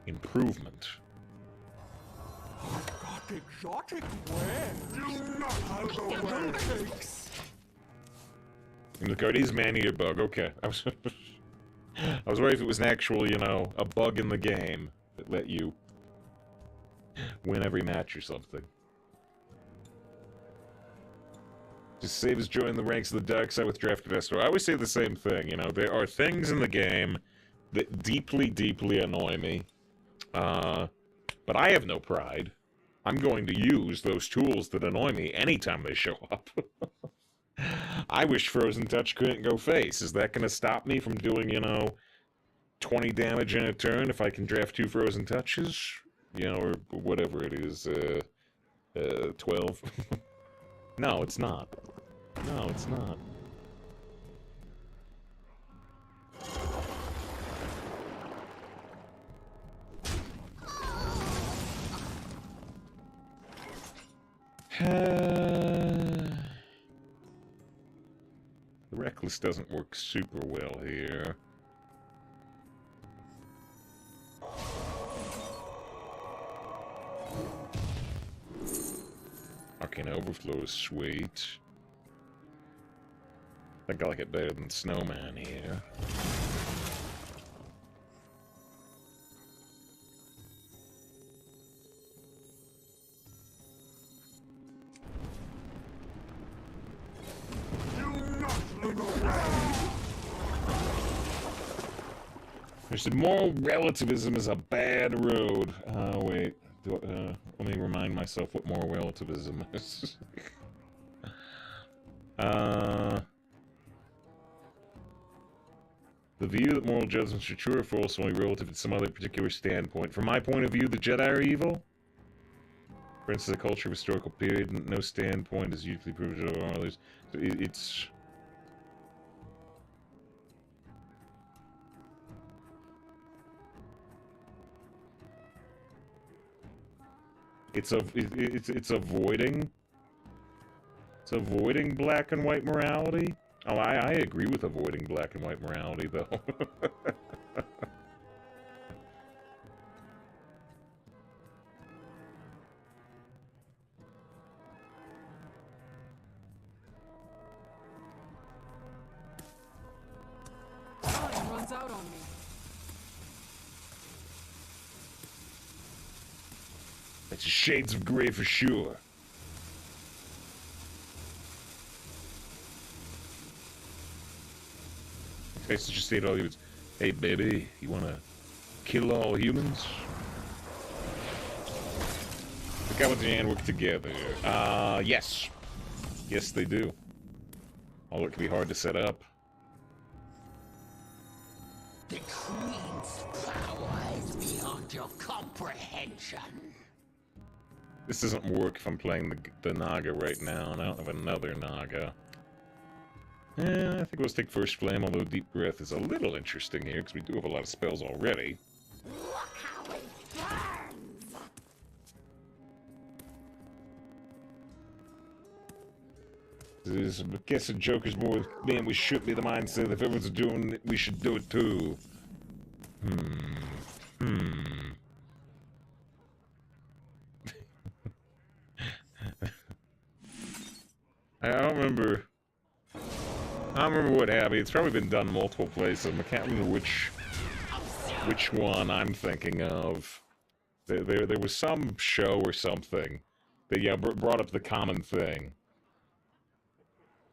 Improvement.
Got exotic wares. You not have the well takes.
And the card is Man-Eater Bug. Okay, I was worried if it was an actual, you know, a bug in the game that let you win every match or something. Just save his joy in the ranks of the dark side with Draft Investor. I always say the same thing, you know, there are things in the game that deeply, deeply annoy me. But I have no pride. I'm going to use those tools that annoy me anytime they show up. I wish Frozen Touch couldn't go face. Is that going to stop me from doing, 20 damage in a turn if I can draft 2 Frozen Touches? Or whatever it is, 12? No, it's not. No, it's not. The Reckless doesn't work super well here. Arcane Overflow is sweet. I think I like it better than Snowman here. They said moral relativism is a bad road. Wait. Let me remind myself what moral relativism is. The view that moral judgments are true or false only relative to some other particular standpoint. From my point of view, the Jedi are evil. For instance, a culture of historical period, no standpoint is usually privileged over others. So it's... It's avoiding black and white morality. Oh, I agree with avoiding black and white morality, though.
Time runs out on me.
It's shades of gray for sure. Texas just said all humans. Hey, baby, you wanna kill all humans? The Goblins and work together. Yes. Yes, they do. Although it can be hard to set up.
The Queen's power is beyond your comprehension.
This doesn't work if I'm playing the Naga right now, and I don't have another Naga. I think let's take First Flame, although Deep Breath is a little interesting here, because we do have a lot of spells already.
Look how it burns!
I guess a Joker's more, man, we should be the mindset. If everyone's doing it, we should do it too. I don't remember what happened. It's probably been done multiple places. I can't remember which one I'm thinking of. There was some show or something that brought up the common thing.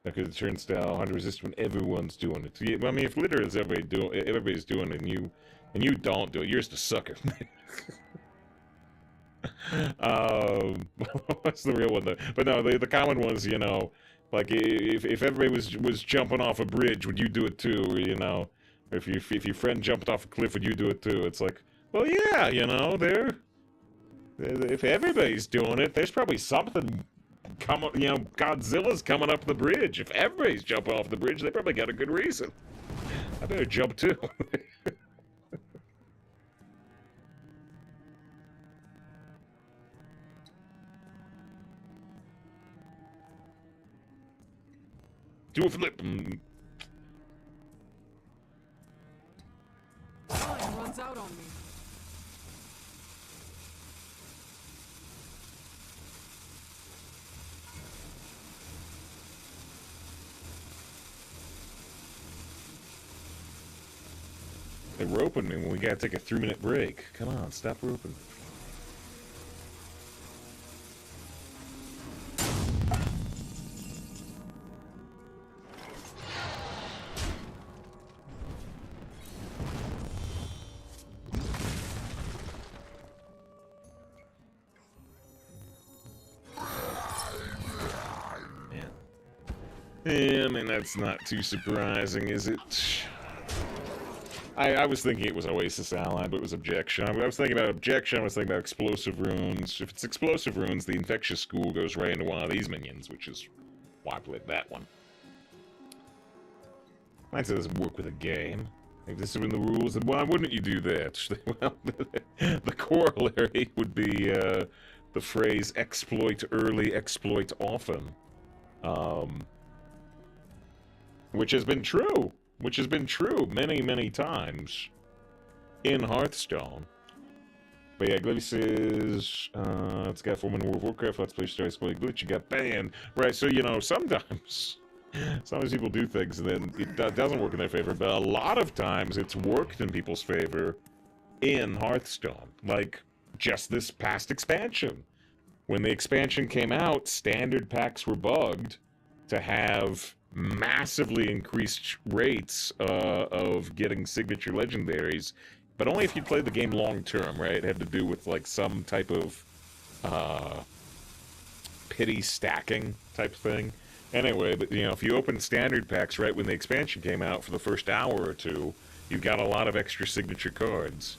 Because it turns out 100 resist when everyone's doing it. I mean, if literally everybody's doing it, and you don't do it, you're just a sucker. What's the real one though? But no, the common ones, like if everybody was jumping off a bridge, would you do it too? Or, if your friend jumped off a cliff, would you do it too? It's like, well, yeah, if everybody's doing it, there's probably something coming. Godzilla's coming up the bridge. If everybody's jumping off the bridge, they probably got a good reason. I better jump too. Do a flip.
Time runs out on me.
They're roping me when we gotta take a 3-minute break. Come on, stop roping. Yeah, I mean, that's not too surprising, is it? I was thinking it was Oasis Ally, but it was Objection. I was thinking about Objection, I was thinking about Explosive Runes. If it's Explosive Runes, the Infectious School goes right into one of these minions, which is why I played that one. Mine says work with a game. If this had been the rules, then why wouldn't you do that? Well, the corollary would be the phrase exploit early, exploit often. Which has been true. Which has been true many, many times in Hearthstone. But yeah, Glitch says, it's got 4 in World of Warcraft, let's play Star Exploit Glitch, you got banned. Right, so, you know, sometimes people do things and then it doesn't work in their favor, but a lot of times it's worked in people's favor in Hearthstone. Like, just this past expansion. When the expansion came out, standard packs were bugged to have massively increased rates of getting signature legendaries, but only if you played the game long term, right? It had to do with like some type of pity stacking type thing. Anyway, but you know, if you opened standard packs right when the expansion came out for the first hour or two, you got a lot of extra signature cards,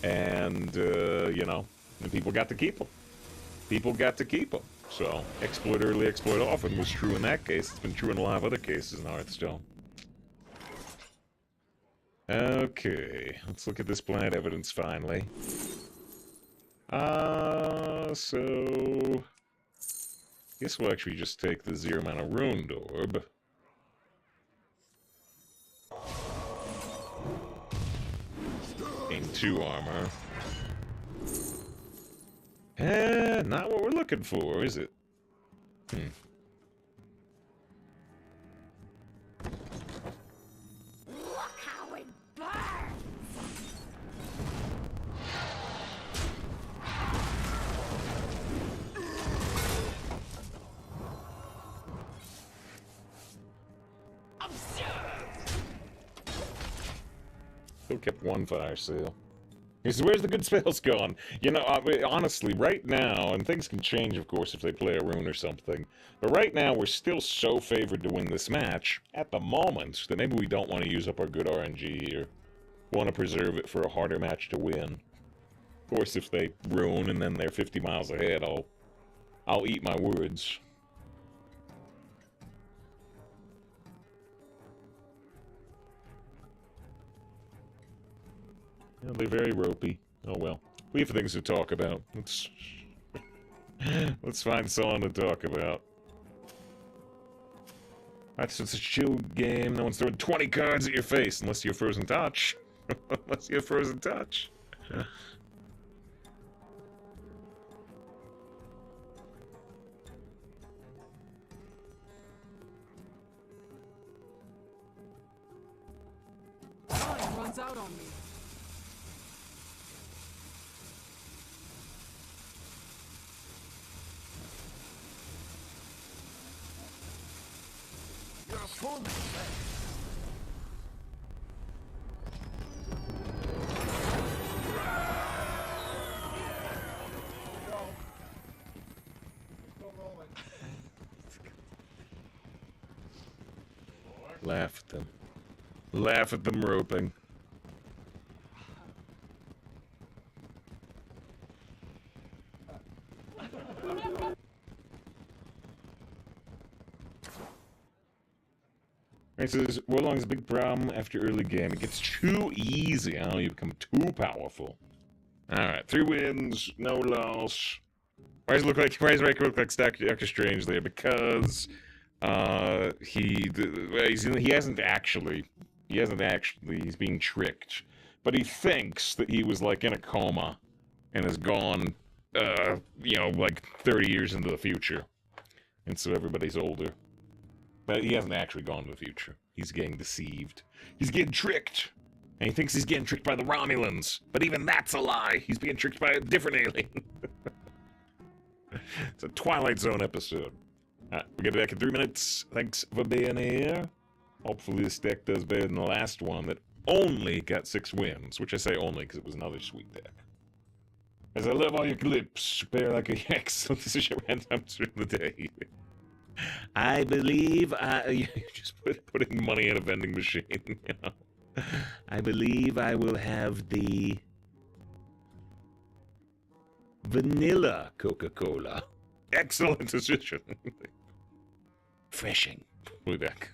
and you know, and people got to keep them. People got to keep them. So, exploit early, exploit often was true in that case. It's been true in a lot of other cases in Hearthstone. Okay, let's look at this plant evidence finally. So... I guess we'll actually just take the 0 mana Ruined Orb. Gain 2 armor. Not what we're looking for, is it?
Look how it burns!
Still kept 1 fire sale. He says, where's the good spells gone? You know, honestly, right now, and things can change, of course, if they play a rune or something, but right now we're still so favored to win this match, at the moment, that maybe we don't want to use up our good RNG, or want to preserve it for a harder match to win. Of course, if they rune and then they're 50 miles ahead, I'll eat my words. You know, they're very ropey. Oh well. We have things to talk about. Let's find someone to talk about. That's just a chill game. No one's throwing 20 cards at your face unless you're Frozen Touch. Unless you're Frozen Touch.
Time runs out on me.
You're full.
Laugh at them. Laugh at them roping. It says, Warlong's a big problem after early game. It gets too easy. Oh, you become too powerful. Alright, 3 wins, no loss. Why does it look like Doctor Strange there? Because he's being tricked. But he thinks that he was like in a coma and has gone you know, like 30 years into the future. And so everybody's older. But he hasn't actually gone to the future. He's getting deceived. He's getting tricked. And he thinks he's getting tricked by the Romulans. But even that's a lie. He's being tricked by a different alien. It's a Twilight Zone episode. Alright, we'll get back in 3 minutes. Thanks for being here. Hopefully this deck does better than the last one that only got 6 wins. Which I say only because it was another sweet deck. As I love all your clips, prepare like a excellent this is your random during the day. I believe you're just putting money in a vending machine, you know. I believe I will have the vanilla Coca-Cola. Excellent decision. Refreshing. Look at that.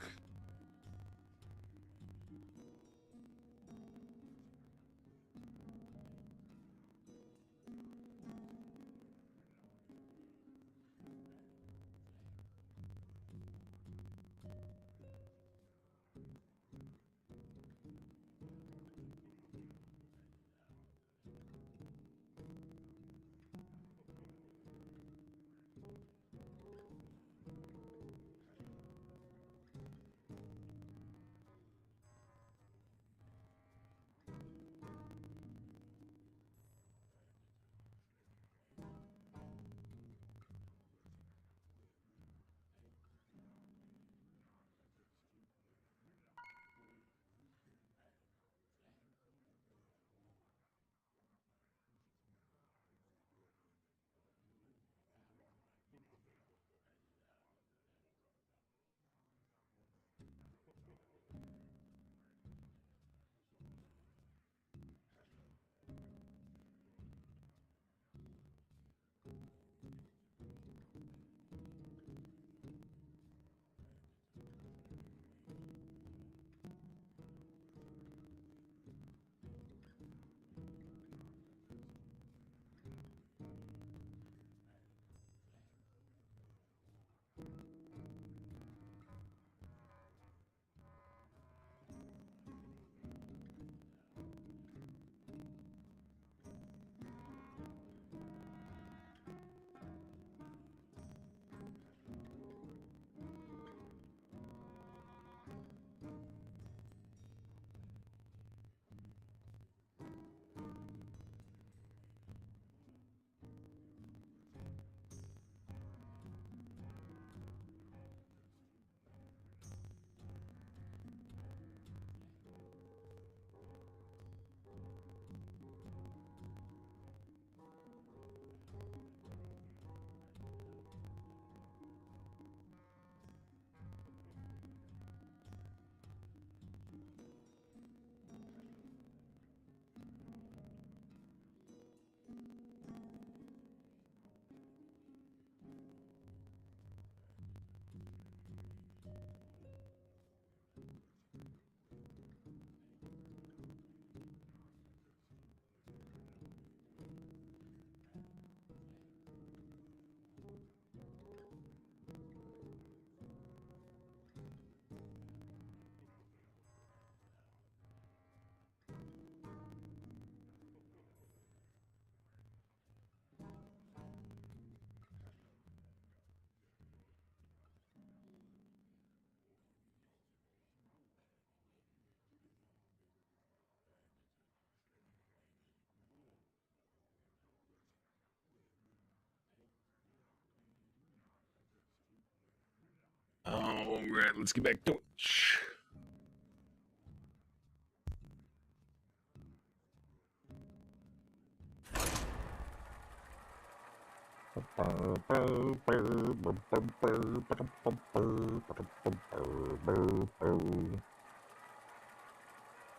All right, let's get back to it.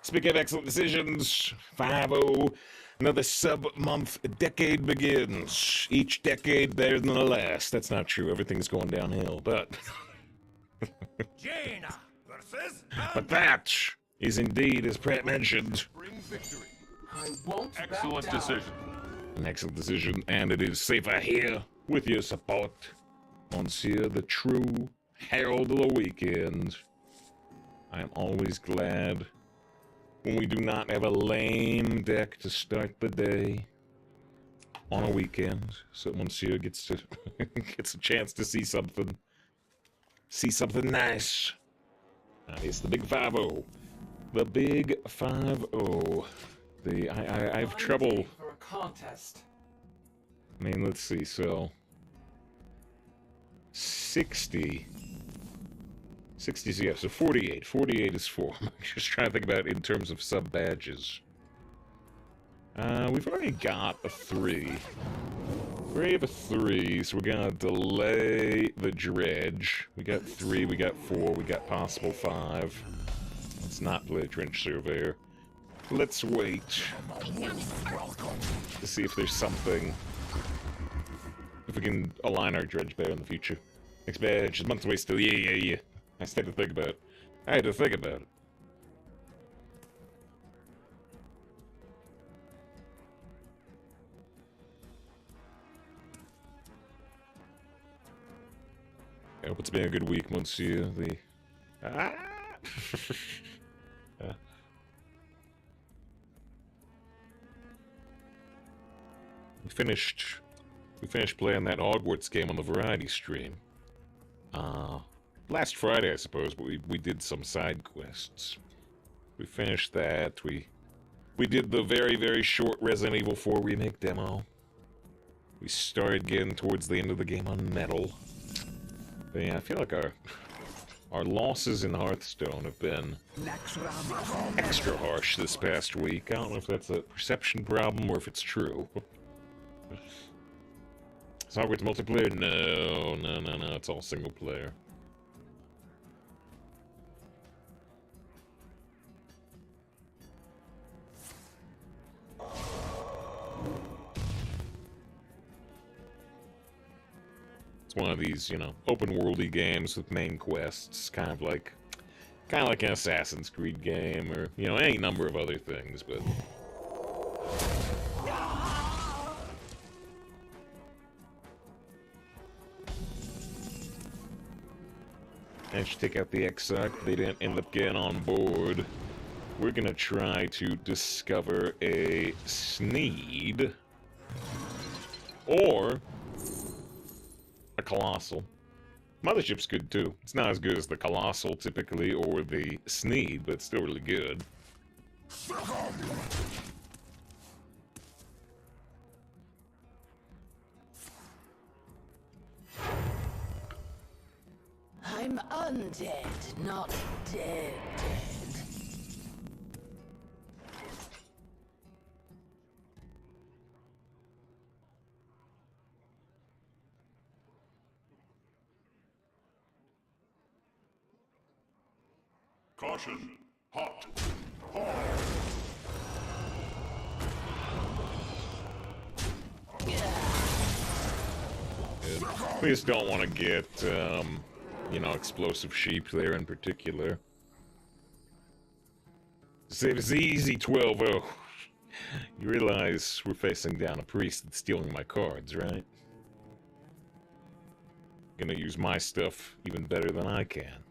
Speaking of excellent decisions, 5-0, another sub-month decade begins. Each decade better than the last. That's not true. Everything's going downhill, but...
Jaina versus
But that is indeed, as Pratt mentioned,
bring victory.
I won't
Excellent
back down.
decision.
an excellent decision, and it is safer here with your support. Monsieur, the true herald of the weekend. I am always glad when we do not have a lame deck to start the day on a weekend, so Monsieur gets to gets a chance to see something nice. It's the big 5-0. The big 5-0. I have trouble.
For a contest.
I mean, let's see. So 60. 60's, yeah, so 48. 48 is 4. I'm just trying to think about it in terms of sub-badges. We've already got a 3. Wave of 3, so we're gonna delay the dredge. We got 3, we got 4, we got possible 5. Let's not play Trench Surveyor. Let's wait to see if there's something. If we can align our dredge better in the future. Next badge, a month's away still. Yeah. I had to think about it. I had to think about it. I hope it's been a good week, Monsieur. Ah! We finished playing that Hogwarts game on the Variety stream. Last Friday, I suppose, but we did some side quests. We finished that. We did the very, very short Resident Evil 4 remake demo. We started getting towards the end of the game on Metal. But yeah, I feel like our losses in Hearthstone have been extra harsh this past week. I don't know if that's a perception problem or if it's true. Is Hogwarts multiplayer? No. It's all single player. It's one of these, you know, open-worldy games with main quests, kind of like an Assassin's Creed game, or, you know, any number of other things, but... I should take out the Exarch, they didn't end up getting on board. We're gonna try to discover a Sneed, or a Colossal. Mothership's good too. It's not as good as the Colossal typically, or the Sneed, but it's still really good.
I'm undead, not dead.
Caution! Hot!
We just don't want to get, you know, explosive sheep there in particular. Save us easy, 12-0. You realize we're facing down a priest that's stealing my cards, right? Gonna use my stuff even better than I can.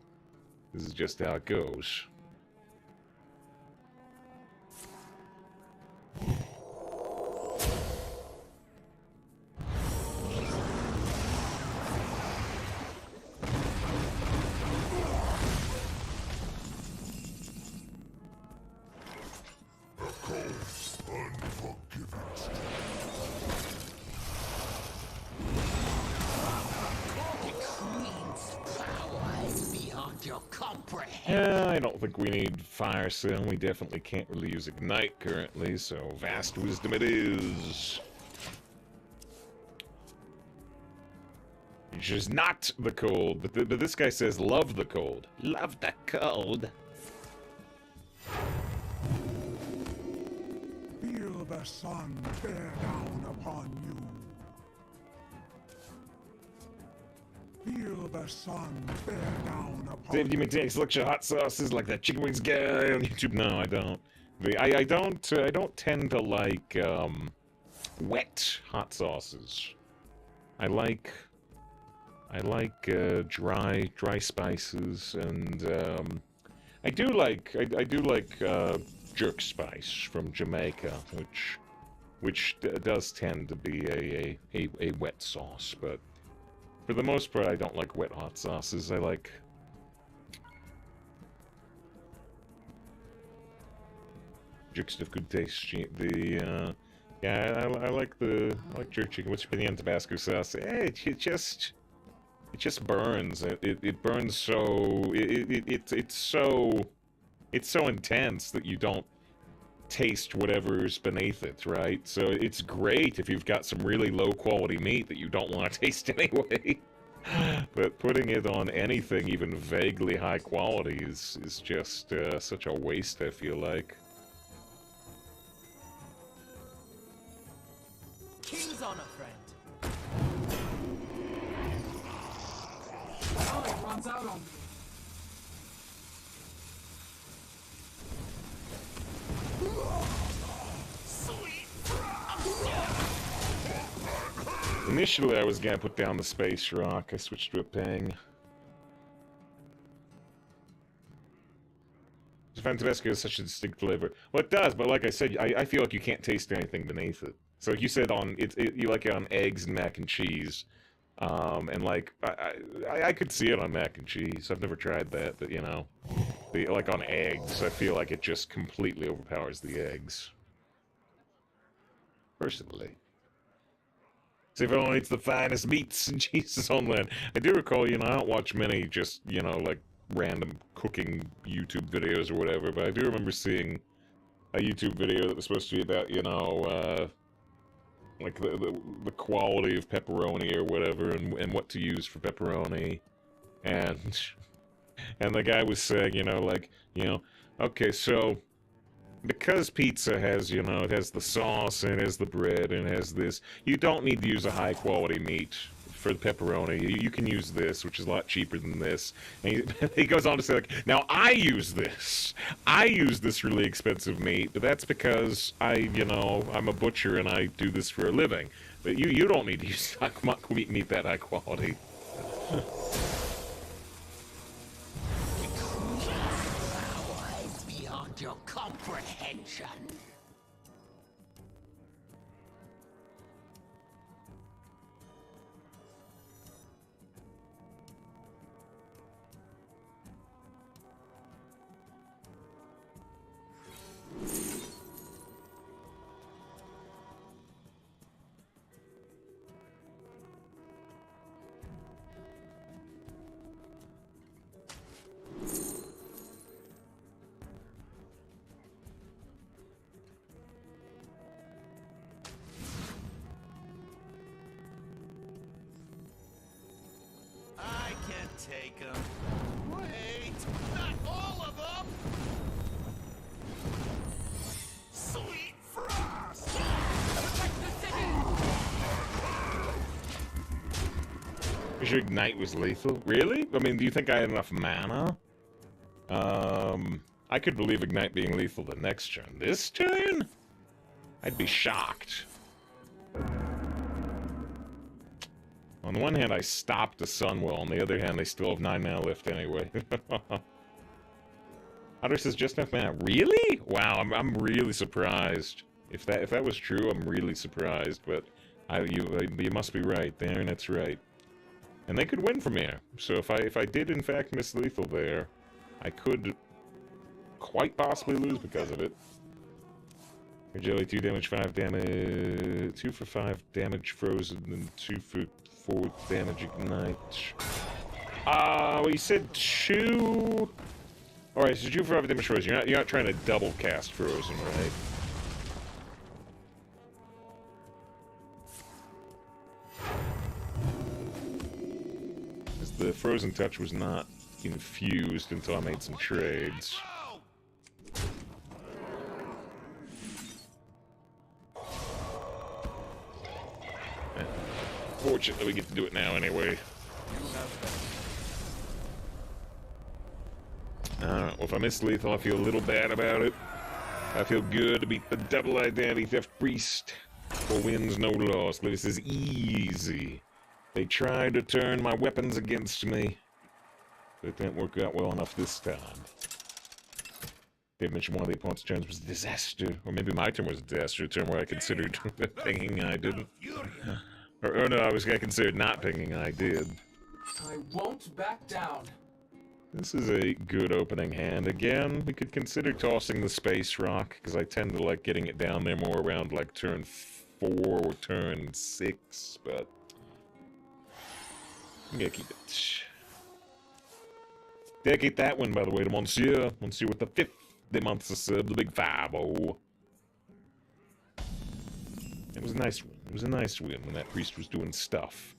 This is just how it goes. Yeah, I don't think we need Fire Cell. We definitely can't really use Ignite currently, so Vast Wisdom it is. Which is not the cold, but this guy says love the cold. Love the cold.
Feel the sun bear down upon you. Feel the sun bear down upon
Dave, do you make selection hot sauces like that chicken wings guy on YouTube? No, I don't. I don't tend to like wet hot sauces. I like dry spices, and I do like jerk spice from Jamaica, which does tend to be a wet sauce, but for the most part, I don't like wet hot sauces. I like jerk stuff, good taste. Yeah, I like jerk chicken. What's your opinion on Tabasco sauce? It just burns. It burns so it's so intense that you don't taste whatever's beneath it, right? So it's great if you've got some really low-quality meat that you don't want to taste anyway. But putting it on anything even vaguely high quality is just such a waste, I feel like.
King's on a friend.
Oh, it runs out on me.
Initially, I was gonna put down the space rock. I switched to a ping. Fantabesco has such a distinct flavor. Well, it does, but like I said, I feel like you can't taste anything beneath it. So like you said, you like it on eggs and mac and cheese, and like I could see it on mac and cheese. I've never tried that, but you know, like on eggs, I feel like it just completely overpowers the eggs. Personally. See, if everyone eats the finest meats and cheeses on land. I do recall, you know, I don't watch many just, you know, like random cooking YouTube videos or whatever, but I do remember seeing a YouTube video that was supposed to be about, you know, like the quality of pepperoni or whatever, and what to use for pepperoni, and the guy was saying, you know, like, you know, okay, so because pizza has, you know, it has the sauce and it has the bread and it has this, you don't need to use a high quality meat for the pepperoni. You can use this, which is a lot cheaper than this. And he goes on to say, like, now I use this. I use this really expensive meat, but that's because you know, I'm a butcher and I do this for a living. But you don't need to use meat that high quality.
Beyond your comprehension.
I can take them. Wait, not all of them. Sweet frost.
Because your ignite was lethal? Really? I mean, do you think I had enough mana? I could believe ignite being lethal the next turn. This turn? I'd be shocked. On the one hand, I stopped the Sunwell. On the other hand, they still have 9 mana left anyway. Otter says just enough mana. Really? Wow, I'm really surprised. If that was true, I'm really surprised. But you must be right. The internet's right. And they could win from here. So if I did in fact miss lethal there, I could quite possibly lose because of it. Jelly 2 damage, 5 damage, 2 for 5 damage frozen, and 2 for 4 damage ignite. Well, you said 2. All right, so 2 for 5 damage frozen. You're not trying to double cast frozen, right? Because the frozen touch was not infused until I made some trades. Fortunately, we get to do it now anyway. Alright, well, if I miss lethal, I feel a little bad about it. I feel good to beat the double identity theft priest. 4 wins, no loss. This is easy. They tried to turn my weapons against me, but it didn't work out well enough this time. They mentioned one of the opponent's turns was a disaster. Or maybe my turn was a disaster, a turn where I considered pinging and I didn't. Or no, I considered not pinging and I did.
I won't back down.
This is a good opening hand. Again, we could consider tossing the space rock, because I tend to like getting it down there more around like turn 4 or turn 6, but I'm gonna keep it. Dedicate that one, by the way, to Monsieur. Monsieur with the 5th month of sub, the big 5-0. It was a nice win. It was a nice win when that priest was doing stuff.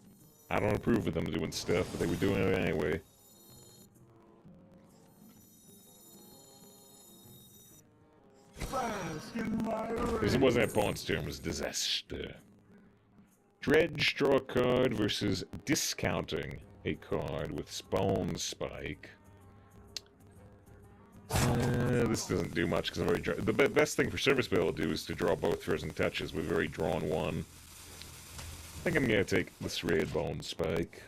I don't approve of them doing stuff, but they were doing it anyway.
Bask in my
Because it wasn't a pawn's turn, it was disaster. Dredge, draw a card versus discounting a card with Spawn Spike. This doesn't do much because I've already drawn. The best thing for Service Bell will do is to draw both frozen touches. We've already drawn one. I think I'm gonna take this red Bone Spike.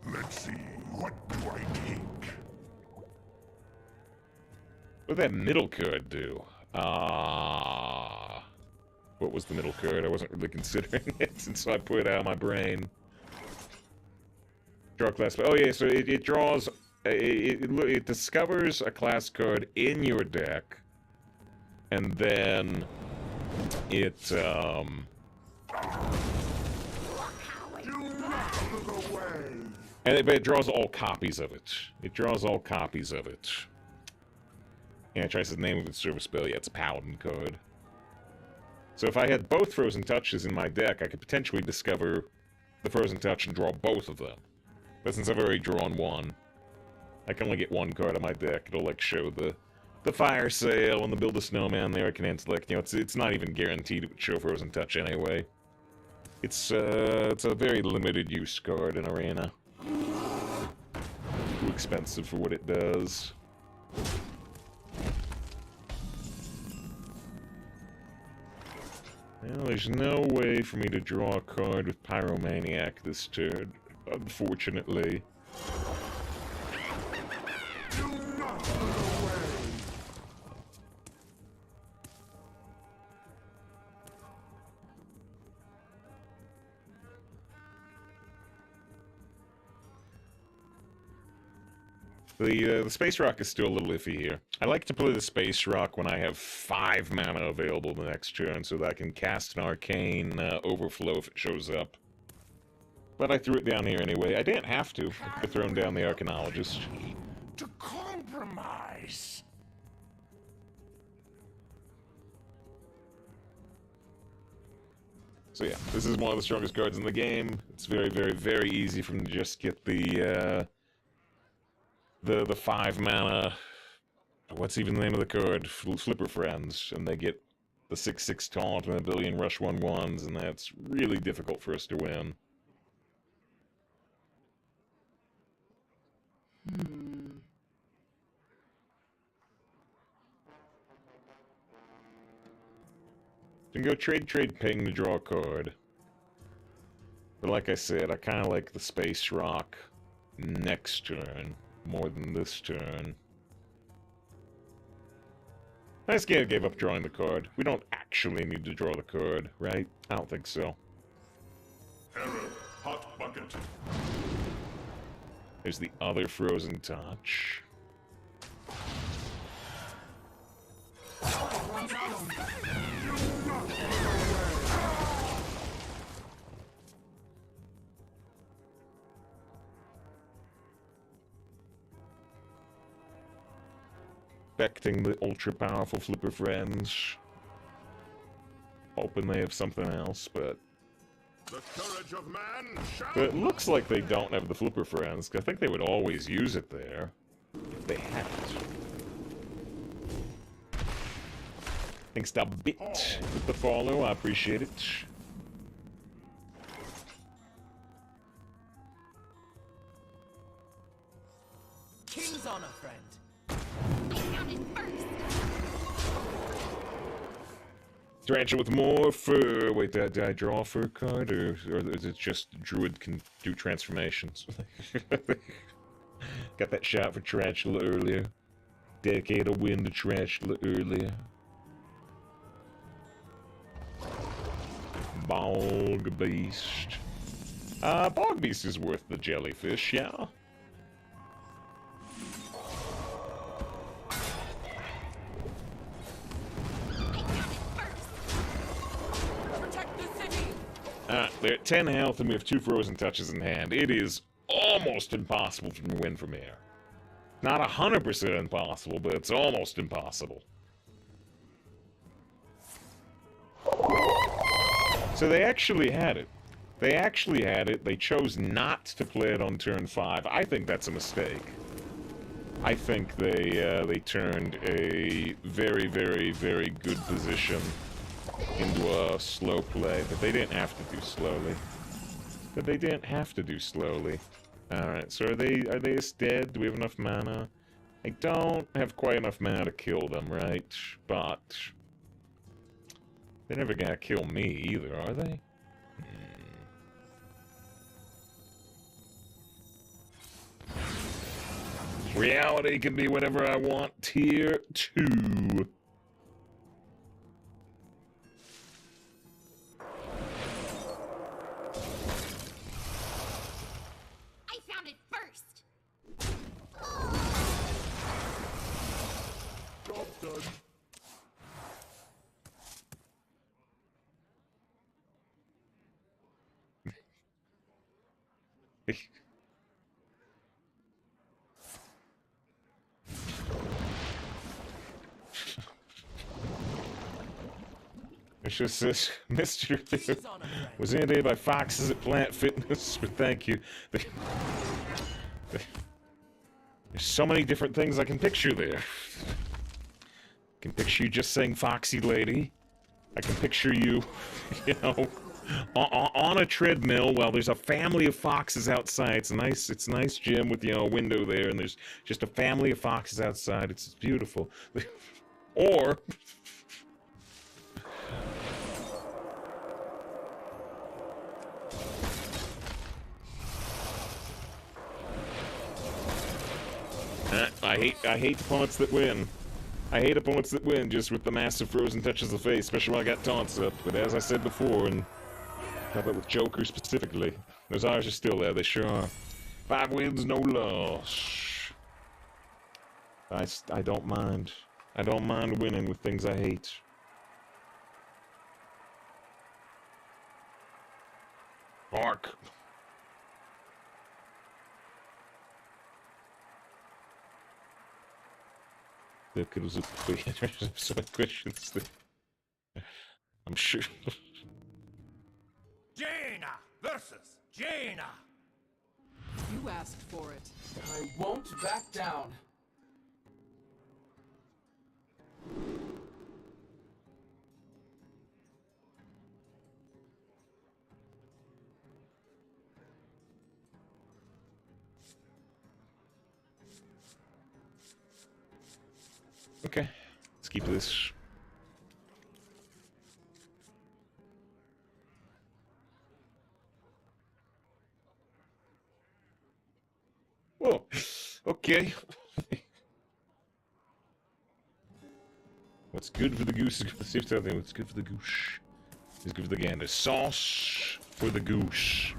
Let's see, what do I take?
What did that middle card do? What was the middle card? I wasn't really considering it, and so I put it out of my brain. Draw a class. Oh yeah, so it draws. It discovers a class card in your deck, and then it
Do not look away!
but it draws all copies of it. It draws all copies of it. Yeah, it tries the name of its service spell. Yeah, it's a Paladin card. So if I had both Frozen Touches in my deck, I could potentially discover the Frozen Touch and draw both of them. But since I've already drawn one, I can only get one card on my deck. It'll, like, show the Fire Sale and the Build a Snowman there. I can intellect. You know, it's not even guaranteed it would show Frozen Touch anyway. It's a very limited use card in Arena. Too expensive for what it does. Well, there's no way for me to draw a card with Pyromaniac this turn, unfortunately.
Do not look away!
The Space Rock is still a little iffy here. I like to play the Space Rock when I have 5 mana available the next turn so that I can cast an Arcane Overflow if it shows up. But I threw it down here anyway. I didn't have to. I could have thrown down the Arcanologist.
To compromise!
So yeah, this is one of the strongest cards in the game. It's very, very, very easy for them to just get the 5 mana. What's even the name of the card? Flipper Friends, and they get the 6/6 taunt and a billion rush 1/1s, and that's really difficult for us to win. You can go trade ping to draw a card. But like I said, I kind of like the Space Rock next turn more than this turn. I just gave up drawing the card. We don't actually need to draw the card, right? I don't think so.
Error, hot bucket.
There's the other Frozen Touch. Expecting the ultra-powerful Flipper Friends. Hoping they have something else, but...
The courage of man shall...
But it looks like they don't have the Flipper Friends, 'cause I think they would always use it there. If they had it. Thanks to Bit with the follow, I appreciate it.
King's honor, friend.
Tarantula with more fur. Wait, did I draw a fur card, or is it just Druid can do transformations? Got that shot for Tarantula earlier. Dedicate a win to Tarantula earlier. Bog Beast. Bog Beast is worth the jellyfish, yeah. They're at 10 health and we have 2 Frozen Touches in hand. It is almost impossible to win from here. Not 100% impossible, but it's almost impossible. So they actually had it. They actually had it. They chose not to play it on turn 5. I think that's a mistake. I think they turned a very, very, very good position into a slow play, but they didn't have to do slowly. Alright, so are they dead? Do we have enough mana? I don't have quite enough mana to kill them, right? But they're never gonna kill me either, are they? Reality can be whatever I want. Tier 2.
I found it first.
Job done.
It's just this Mr. Was inundated by foxes at Planet Fitness, but thank you. There's so many different things I can picture there. I can picture you just saying Foxy Lady. I can picture you, you know, on a treadmill while there's a family of foxes outside. It's a nice gym with, you know, a window there, and there's just a family of foxes outside. It's beautiful. Or I hate opponents that win. I hate opponents that win just with the massive frozen touches of the face, especially when I got taunts up. But as I said before, and how about with Joker specifically, those eyes are still there. They sure are. 5 wins, no loss. I don't mind. I don't mind winning with things I hate. Bark. There was so many questions there. I'm sure.
Jaina versus Jaina.
You asked for it. I won't back down.
Okay, let's keep this. Whoa, okay. What's good for the goose is good for the sift. What's good for the goose is good for the gander. Sauce for the goose.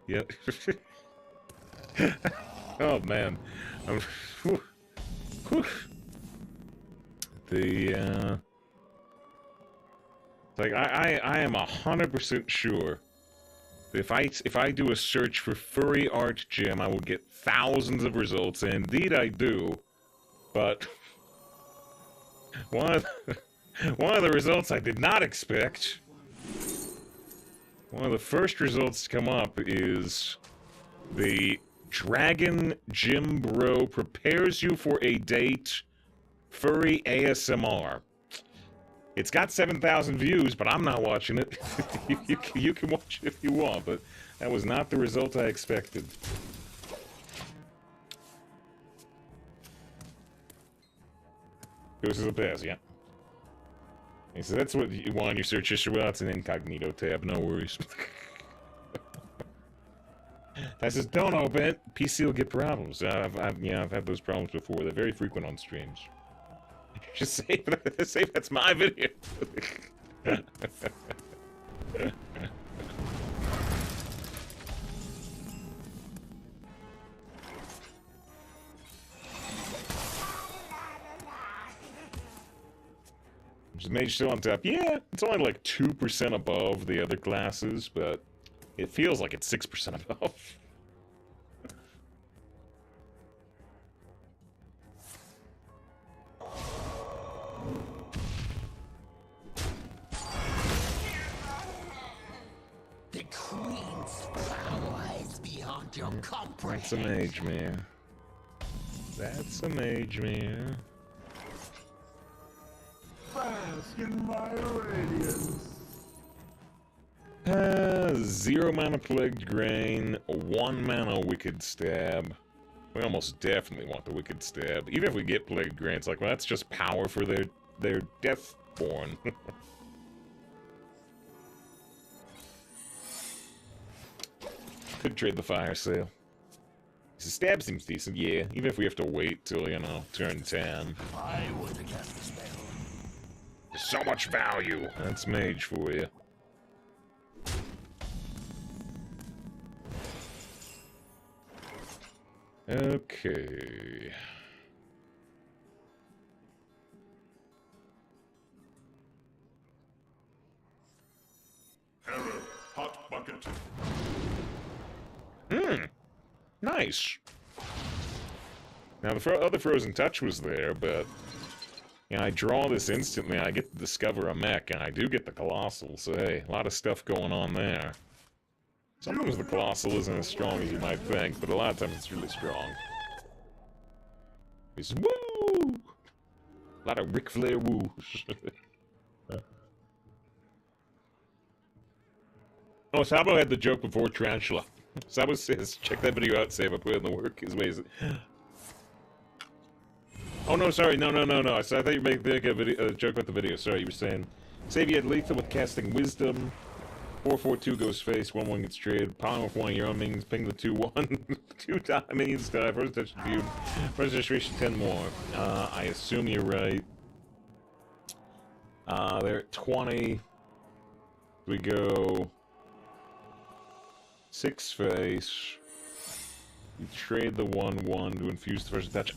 Yeah. Oh man, whew. Like I am 100% sure that if I do a search for furry art gym, I will get thousands of results, and indeed I do. But one of the results I did not expect. One of the first results to come up is the Dragon Gym Bro prepares you for a date furry ASMR. It's got 7,000 views, but I'm not watching it. You can watch it if you want, but that was not the result I expected. Goes as a pass, yeah. Okay, so that's what you want in your search history. Well, it's an incognito tab, no worries. That says, don't open it. PC will get problems. I've had those problems before. They're very frequent on streams. Just say that's my video. Is Mage still on top? Yeah, it's only like 2% above the other classes, but it feels like it's 6% above.
beyond your
That's a
comprehension.
mage man. That's a mage man.
Bask in my radiance.
0 mana Plagued Grain, 1 mana Wicked Stab. We almost definitely want the Wicked Stab. Even if we get Plagued Grain, it's like, well, that's just power for their Deathborn. Could trade the Fire Sale. The stab seems decent, yeah. Even if we have to wait till, you know, turn 10.
I would have cast the spell.
There's so much value. That's mage for you. Okay.
Error. Hot bucket.
Nice. Now, the other Frozen Touch was there, but... You know, I draw this instantly, I get to discover a mech, and I do get the Colossal, so hey, a lot of stuff going on there. Sometimes the Colossal isn't as strong as you might think, but a lot of times it's really strong. It's woo! A lot of Ric Flair woos. Oh, Sabo had the joke before Tarantula. Sabo says, check that video out, Sabo, put in the work, his ways. Oh no, sorry, no. I thought you were making a joke about the video. Sorry, you were saying, save you had lethal with casting Wisdom. 4/4/2 goes face, 1/1 gets traded. Power with one of your own minions, ping the 2/1. 2 minions die, first touch viewed. First registration 10 more. I assume you're right. They're at 20. We go 6 face. You trade the 1/1 to infuse the first touch.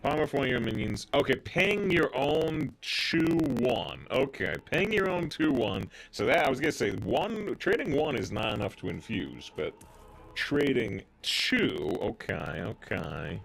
Palmer for one of your minions. Okay, paying your own 2/1. Okay, paying your own 2/1. So that, I was gonna say, trading 1 is not enough to infuse, but trading 2, okay.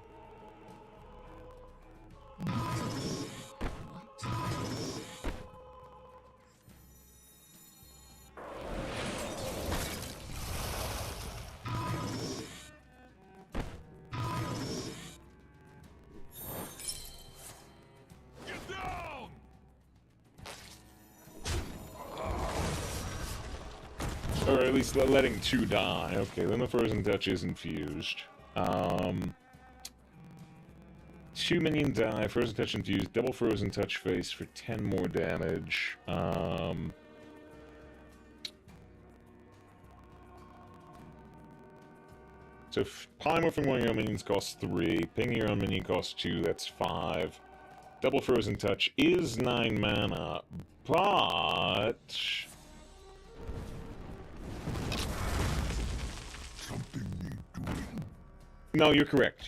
Or at least letting 2 die. Okay, then the Frozen Touch is infused. 2 minion die, Frozen Touch infused, double Frozen Touch face for 10 more damage. So polymorphing one of your own minions costs 3, pinging your own minion costs 2, that's 5. Double Frozen Touch is 9 mana, but... No, you're correct.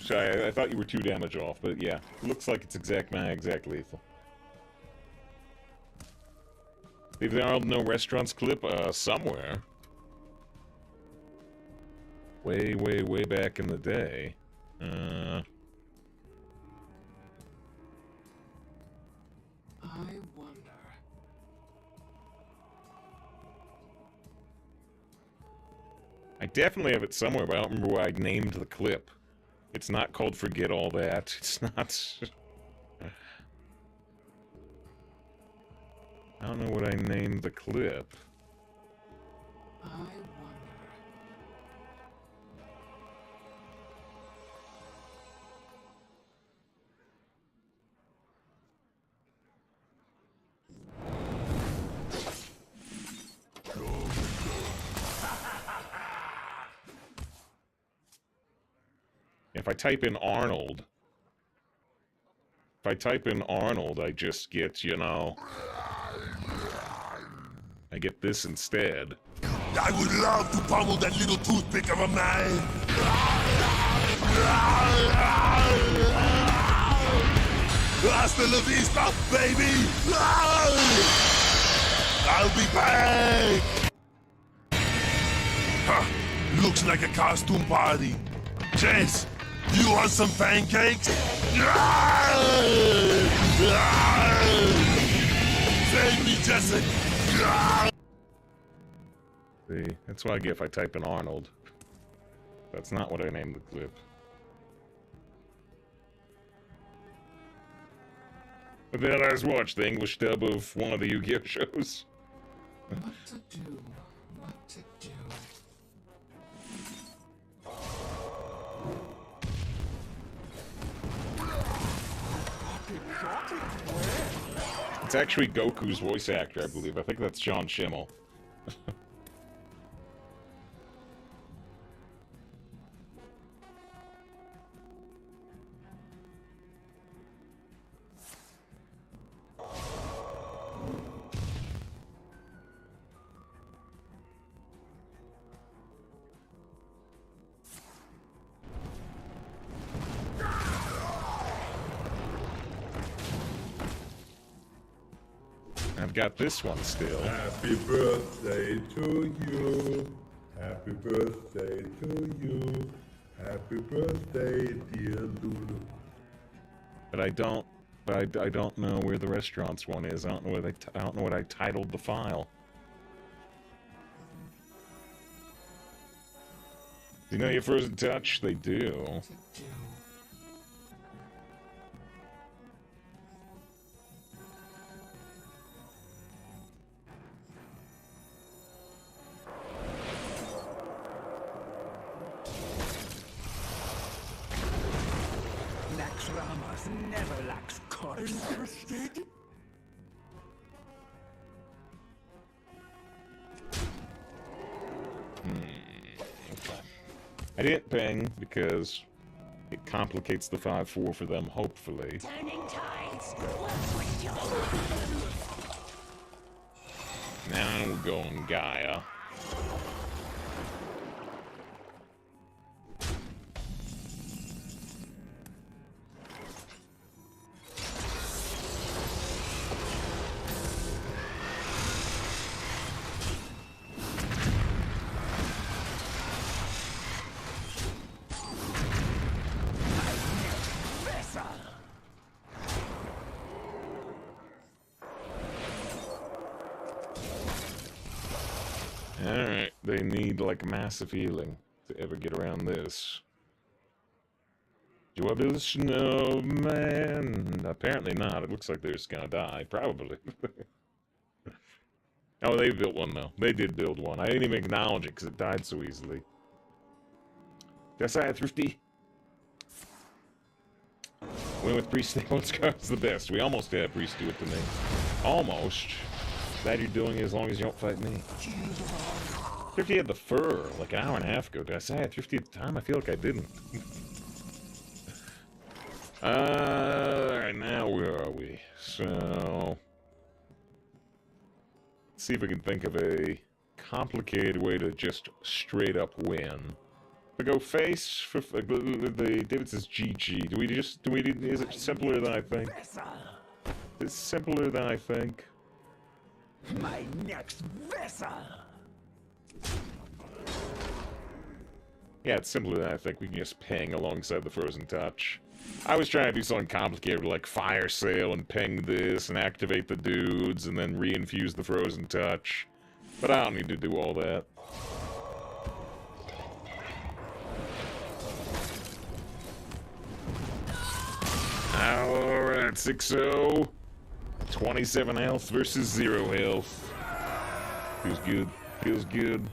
Sorry, I thought you were 2 damage off, but yeah. Looks like it's exact lethal. Leave the Arnold No Restaurants clip, somewhere. Way back in the day.
I wonder.
I definitely have it somewhere, but I don't remember why I named the clip. It's not called Forget All That. It's not... I don't know what I named the clip.
I wonder.
If I type in Arnold, I just get, you know, I get this instead.
I would love to pummel that little toothpick of a man. Hasta la vista, baby! I'll be back! Huh, looks like a costume party. Jess, you want some pancakes? Save me, Jessica!
See, that's what I get if I type in Arnold. That's not what I named the clip. But then I just watched the English dub of one of the Yu-Gi-Oh shows.
What to do? What to do?
It's actually Goku's voice actor, I believe. I think that's John Schimmel. I've got this one still.
Happy birthday to you. Happy birthday to you. Happy birthday, dear Lulu.
But I don't. But I don't know where the restaurants one is. I don't know where I don't know what I titled the file. You know your Frozen Touch? They do.
What to do?
Nax Ramos never lacks courage.
I didn't ping because it complicates the 5-4 for them, hopefully.
Turning tides. Let's rejoin.
Now we're going Gaia. Alright, they need like massive healing to ever get around this. Do I build a snowman? Apparently not. It looks like they're just gonna die. Probably. Oh, they built one though. They did build one. I didn't even acknowledge it because it died so easily. Guess I had Thrifty. Win with Priest Staples cards the best. We almost had Priest do it to me. Almost. That you're doing it as long as you don't fight me. Thrifty had the fur like an hour and a half ago. Did I say I had Thrifty at the time? I feel like I didn't. Alright, now where are we? So... let's see if we can think of a complicated way to just straight up win. We go face for the David says GG. Is it simpler than I think? It's simpler than I think.
My next vessel.
Yeah, it's simpler than I think. We can just ping alongside the Frozen Touch. I was trying to do something complicated like Fire Sale and ping this and activate the dudes and then reinfuse the Frozen Touch. But I don't need to do all that. Alright, 6-0. 27 health versus 0 health. Feels good. Feels good.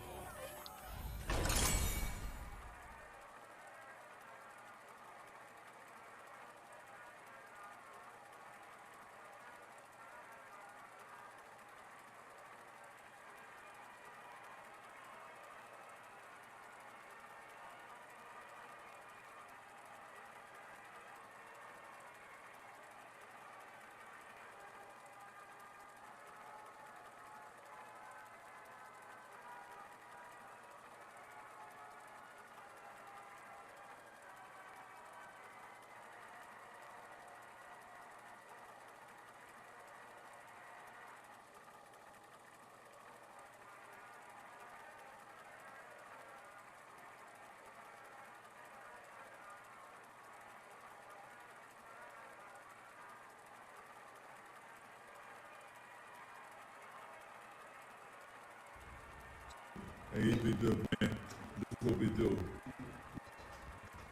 Hey, big dog, man. Look what we do.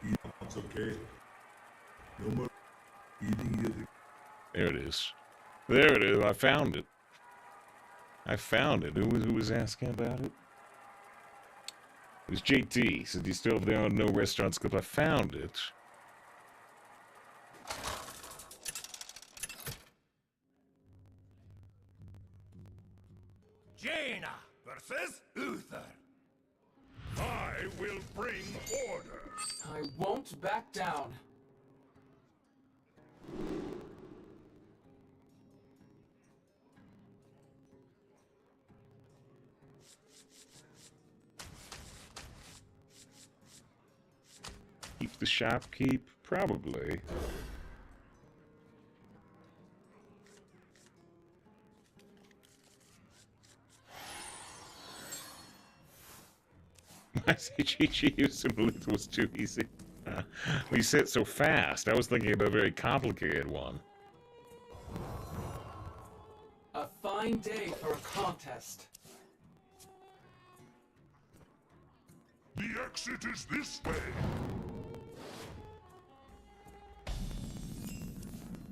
Eat it's okay. No more eating it.
There it is. There it is. I found it. I found it. Who was asking about it? It was JT. He said he's still there on No Restaurants Club. I found it.
Jaina versus Uther. I will bring order.
I won't back down.
Keep the shopkeep? Probably. I say GG Usimulith was too easy. We said so fast. I was thinking of a very complicated one.
A fine day for a contest.
The exit is this way.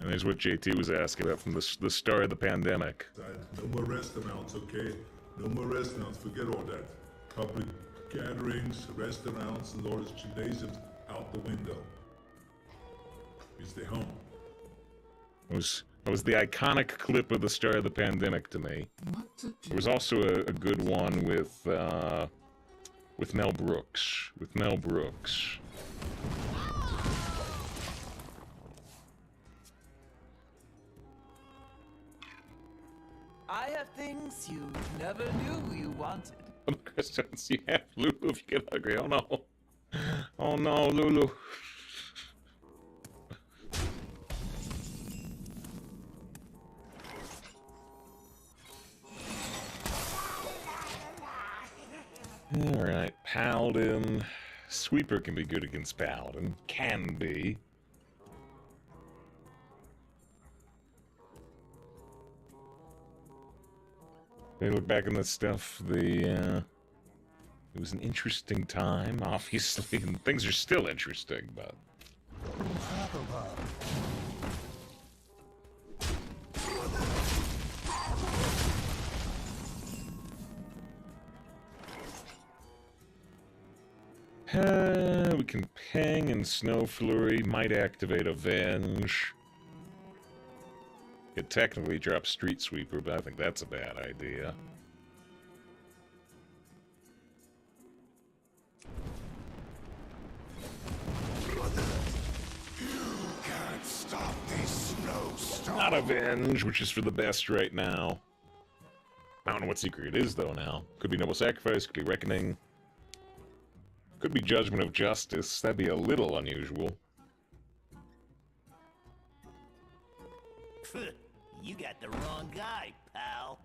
And there's what JT was asking about from the start of the pandemic.
No more rest amounts, okay? No more rest amounts. Forget all that. Public gatherings, restaurants, and all this gymnasiums out the window. You stay home.
It was the iconic clip of the start of the pandemic to me.
What to do?
There was also a good one with Mel Brooks.
I have things you never knew you wanted.
Questions you have, Lulu, if you get hungry. Oh no. Oh no, Lulu. Alright, Paladin. Sweeper can be good against Paladin. Can be. They look back on this stuff, it was an interesting time, obviously, and things are still interesting, but... we can ping and Snow Flurry, might activate Avenge. It technically drops Street Sweeper, but I think that's a bad idea.
Can't stop this snowstorm.
Not Avenge, which is for the best right now. I don't know what secret it is, though, now. Could be Noble Sacrifice, could be Reckoning. Could be Judgment of Justice. That'd be a little unusual.
You got the wrong guy, pal.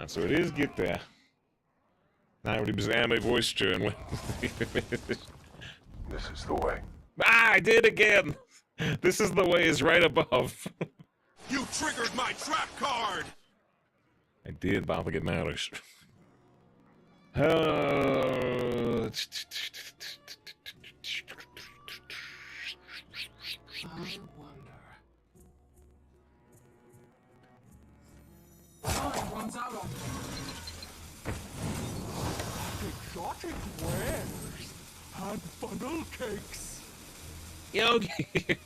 So it is get there. 90% my voice turn.
This is the way.
Ah, I did again! This is the way is right above.
You triggered my trap card.
I did, but I don't think it matters.
I wonder. Time runs out on me.
Exotic wares and funnel cakes.
Yogi!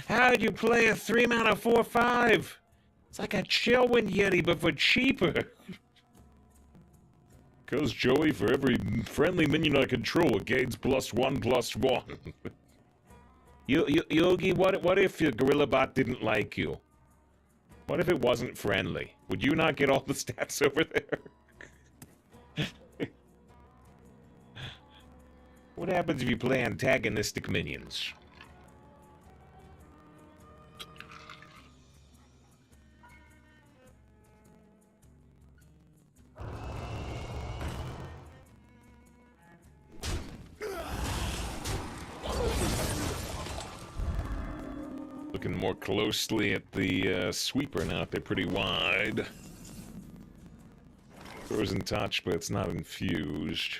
How'd you play a 3-mana 4/5? It's like a Chillwind Yeti, but for cheaper. Goes Joey for every friendly minion I control. It gains +1/+1. Yogi, what if your Gorilla Bot didn't like you? What if it wasn't friendly? Would you not get all the stats over there? What happens if you play antagonistic minions? Looking more closely at the sweeper now, they're pretty wide. Frozen touch, but it's not infused.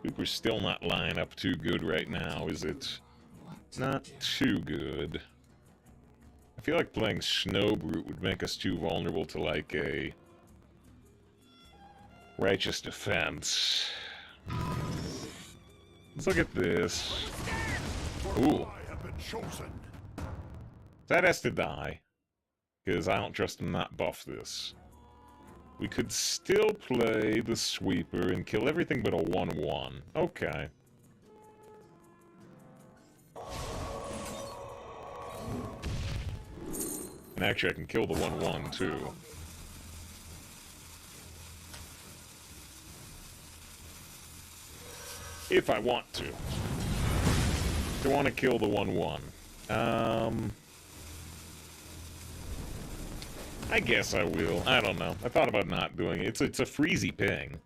Sweeper's still not lining up too good right now, is it? Not too good. I feel like playing Snow Brute would make us too vulnerable to, like, a righteous defense. Let's look at this. Ooh. That has to die, because I don't trust him to not buff this. We could still play the sweeper and kill everything but a 1/1. Okay. And actually I can kill the 1/1 too. If I want to. I want to kill the 1/1. I guess I will. I don't know. I thought about not doing it. It's a freezy ping.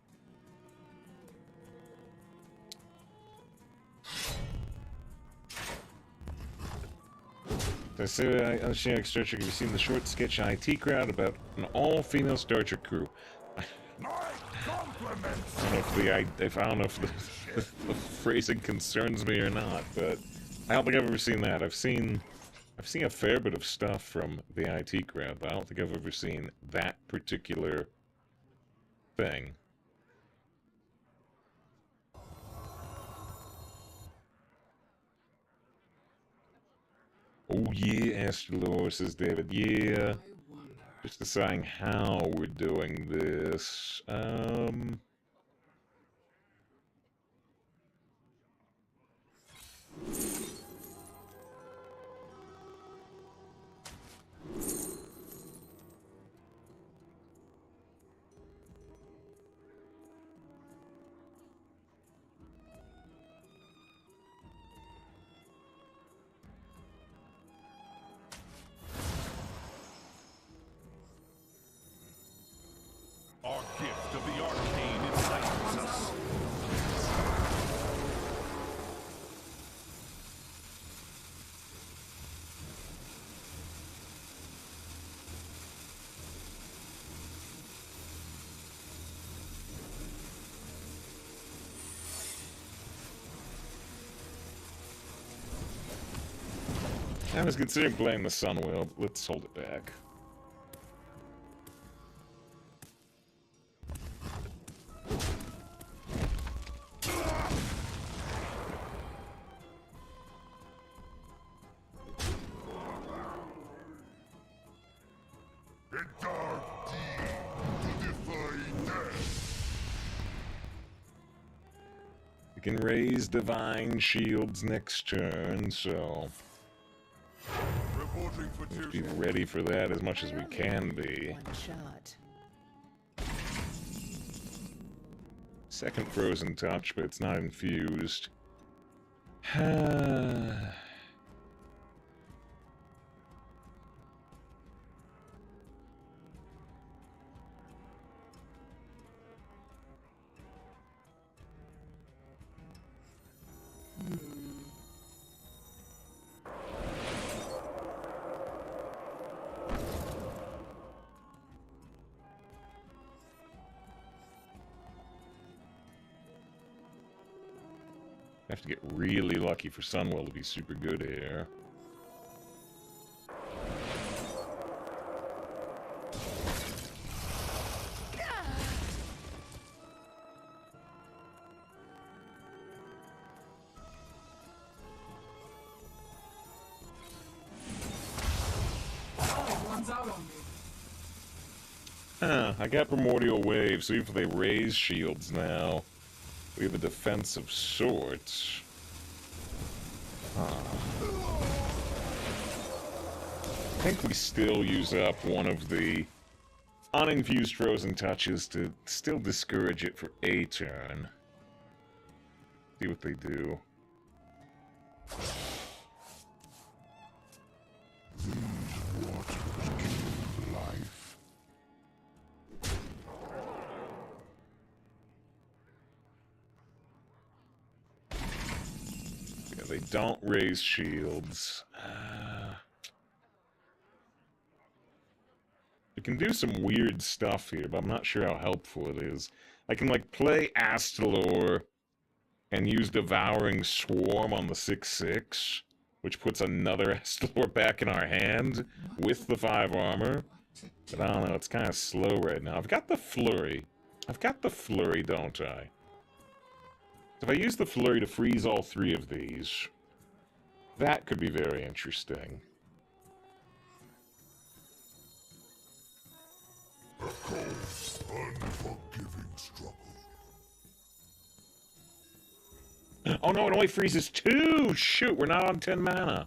I say, Oceanic Star Trek, have you seen the short sketch IT crowd about an all-female Star Trek crew? I don't know if the phrasing concerns me or not, but I don't think I've ever seen that. I've seen a fair bit of stuff from the IT crowd, but I don't think I've ever seen that particular thing. Oh yeah, Astrolore, says David. Yeah. Just deciding how we're doing this.
Our gift of the arcane enlightens us.
I was considering playing the Sunwheel, but let's hold it back.
A dark deed to defy death.
We can raise Divine Shields next turn, so
Reporting for
let's be
duty.
ready for that as much as we can be.
One shot.
Second Frozen Touch, but it's not infused. Have to get really lucky for Sunwell to be super good here.
Runs out on me.
I got Primordial Wave, so even if they raise shields now, we have a defense of sorts. I think we still use up one of the uninfused frozen touches to still discourage it for a turn. See what they do.
Life.
Yeah, they don't raise shields. We can do some weird stuff here, but I'm not sure how helpful it is. I can, like, play Astalor and use Devouring Swarm on the 6/6, which puts another Astalor back in our hand with the 5 armor. But I don't know, it's kind of slow right now. I've got the Flurry. I've got the Flurry, don't I? If I use the Flurry to freeze all 3 of these, that could be very interesting.
Unforgiving struggle.
Oh no, it only freezes 2! Shoot, we're not on 10 mana.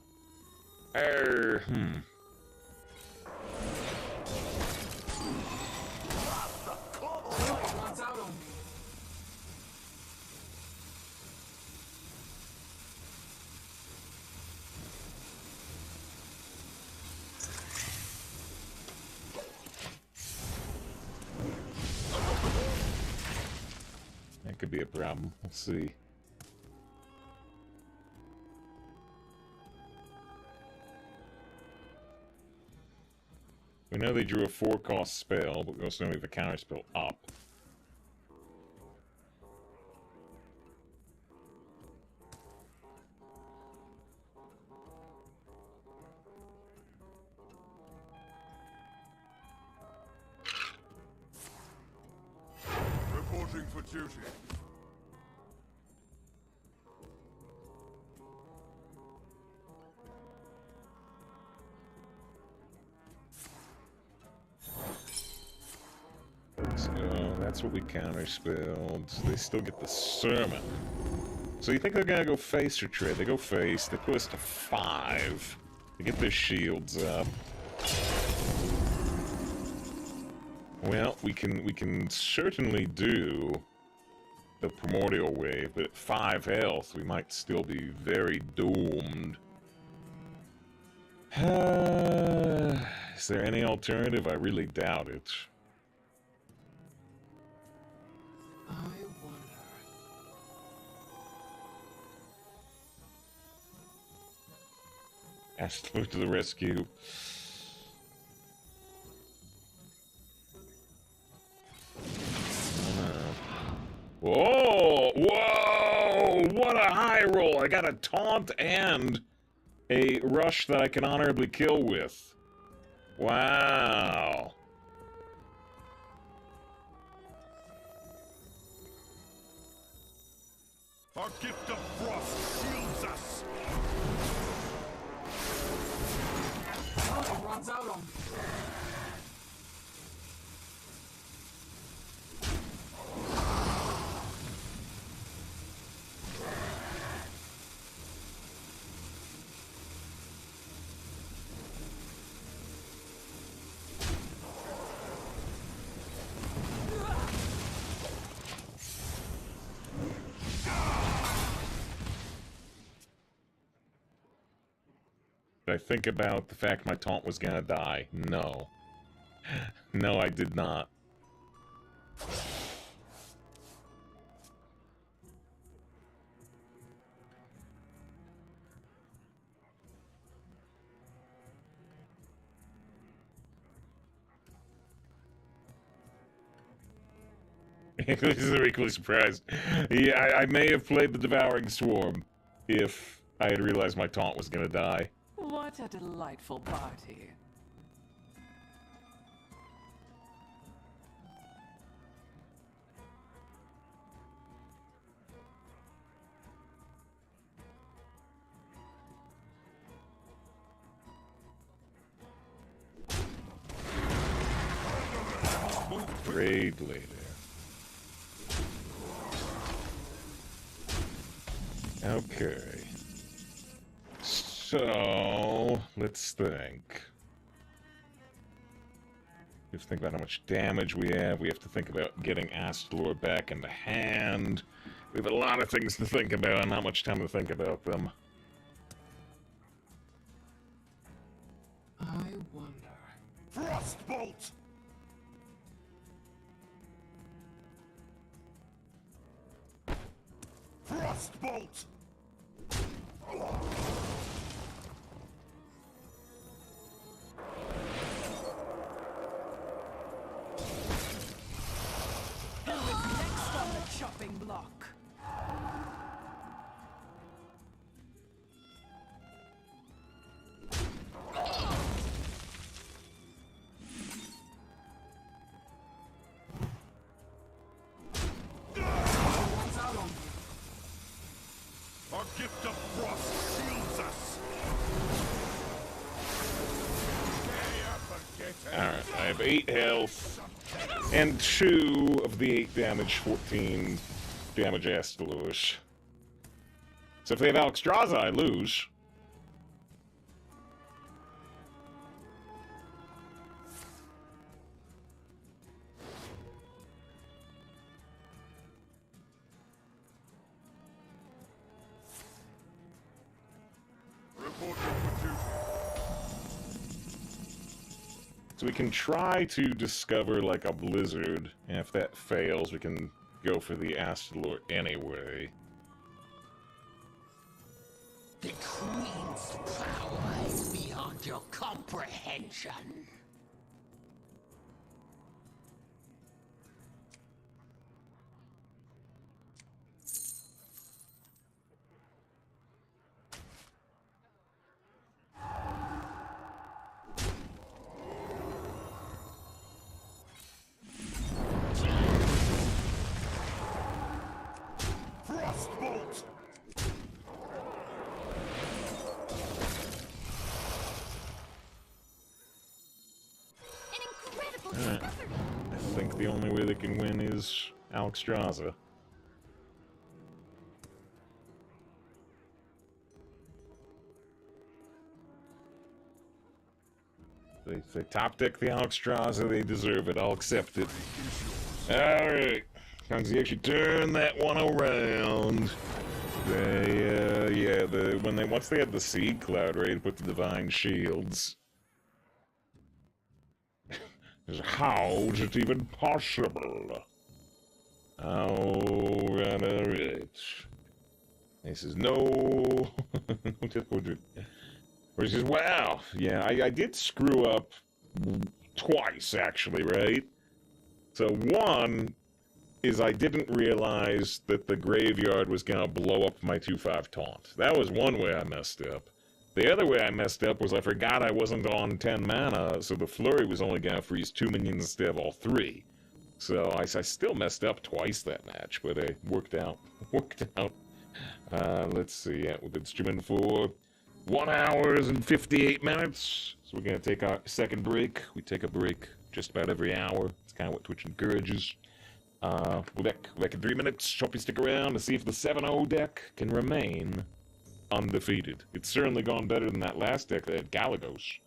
Runs out on me.
That could be a problem. We'll see. We know they drew a 4-cost spell, but we also know we have a counter spell up.
Reporting for duty.
So that's what we counterspelled. They still get the Sermon. So you think they're gonna go face or trade? They go face. They put us to 5. They get their shields up. Well, we can certainly do the Primordial Wave, but at 5 health, we might still be very doomed. Is there any alternative? I really doubt it.
I wonder.
Astalor to the rescue. Whoa! Whoa! What a high roll! I got a taunt and a rush that I can honorably kill with. Wow.
Our gift of frost shields us.
It runs out on me.
Did I think about the fact my taunt was gonna die? No. No, I did not. This is equally surprised. Yeah, I may have played the Devouring Swarm if I had realized my taunt was gonna die.
What a delightful party.
Trade later. Okay. So, let's think. We have to think about how much damage we have. We have to think about getting Astalor back in the hand. We have a lot of things to think about and not much time to think about them.
I wonder.
Frostbolt! Frostbolt!
Who is next on the chopping block?
What's out on you?
Our gift of frost shields us!
Alright, I have 8 health, and 2 of the 8 damage, 14 damage Astalors. So if they have Alexstrasza, I lose.
Report your pursuit.
So we can try to discover, like, a blizzard, and if that fails, we can go for the Astalor anyway.
The Queen's power is beyond your comprehension.
Frostbolt!
An incredible
Alright.
discovery.
I think the only way they can win is Alexstrasza. They top deck the Alexstrasza, they deserve it. I'll accept it. Alright. As you actually turn that one around. Once they had the Seed Cloud ready to put the Divine Shields. How is it even possible? Alright. He says, no. Or he says, wow, yeah, I did screw up twice, actually, right? So one is I didn't realize that the graveyard was going to blow up my 2/5 taunt. That was one way I messed up. The other way I messed up was I forgot I wasn't on 10 mana, so the Flurry was only going to freeze 2 minions instead of all 3. So I still messed up twice that match, but it worked out. Worked out. Let's see, yeah, we've been streaming for 1 hour and 58 minutes. So we're going to take our second break. We take a break just about every hour. It's kind of what Twitch encourages. We'll back in 3 minutes. Hope you stick around to see if the 7-0 deck can remain undefeated. It's certainly gone better than that last deck that had Galagos.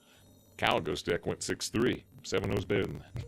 Galagos deck went 6-3. 7-0's better than that.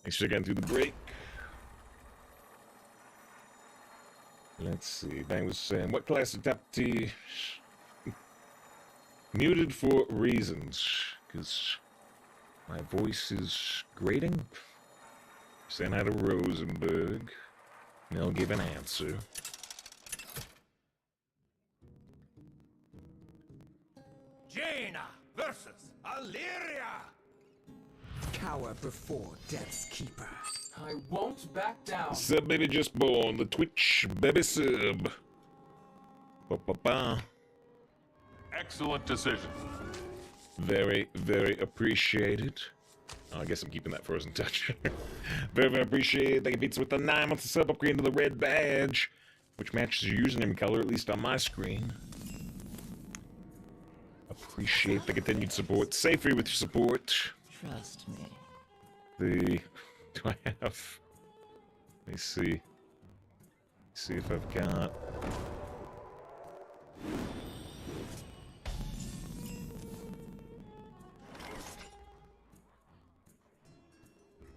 Make sure I got through the break. Let's see. Bang was saying, what class of tap T? Muted for reasons, because my voice is grating. Sent out of Rosenberg. And they'll give an answer.
Jaina versus Illyria.
Cower before Death's Keeper.
I won't back down.
Sub baby just born, the Twitch baby sub. Ba-ba-ba.
Excellent decision.
Very, very appreciated. Oh, I guess I'm keeping that frozen touch. Very, very appreciated. Thank you, Beats, with the 9 months of sub upgrade to the red badge, which matches your username color, at least on my screen. Appreciate the continued support. Stay free with your support.
Trust me.
Do I have? Let me see. See if I've got.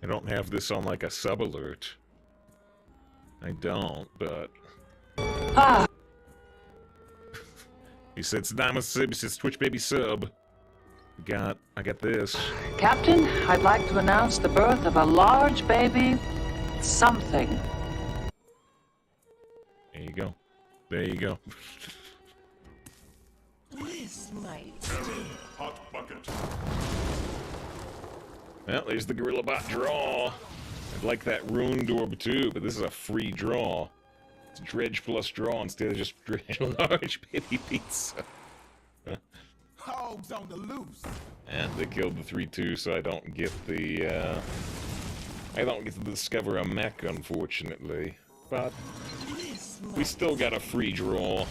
I don't have this on like a sub alert. I don't, but. You said Diamond sub, you said Twitch baby sub. I got this.
Captain, I'd like to announce the birth of a large baby something.
There you go. There you go.
This might.
Hot bucket.
Well, there's the Gorilla Bot draw. I'd like that Ruined Orb too, but this is a free draw. It's Dredge plus draw instead of just Dredge large baby pizza.
Hogs on the loose.
And they killed the 3-2, so I don't get the, I don't get to discover a mech, unfortunately. But we still got a free draw.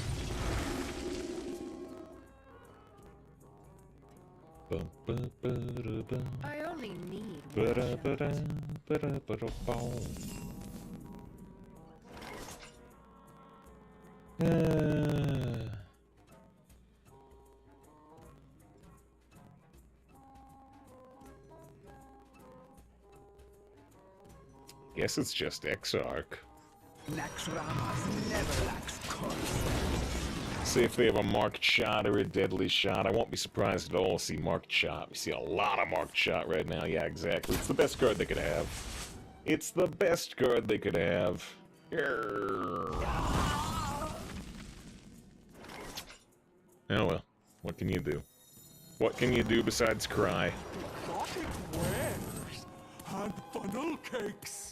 I only need
Guess it's just Exarch.
Naxxramas never lacks course.
See if they have a marked shot or a deadly shot. I won't be surprised at all to see marked shot. We see a lot of marked shot right now. Yeah, exactly. It's the best card they could have. It's the best card they could have. Grrr. Oh well. What can you do? What can you do besides cry?
Rocket wares and funnel cakes.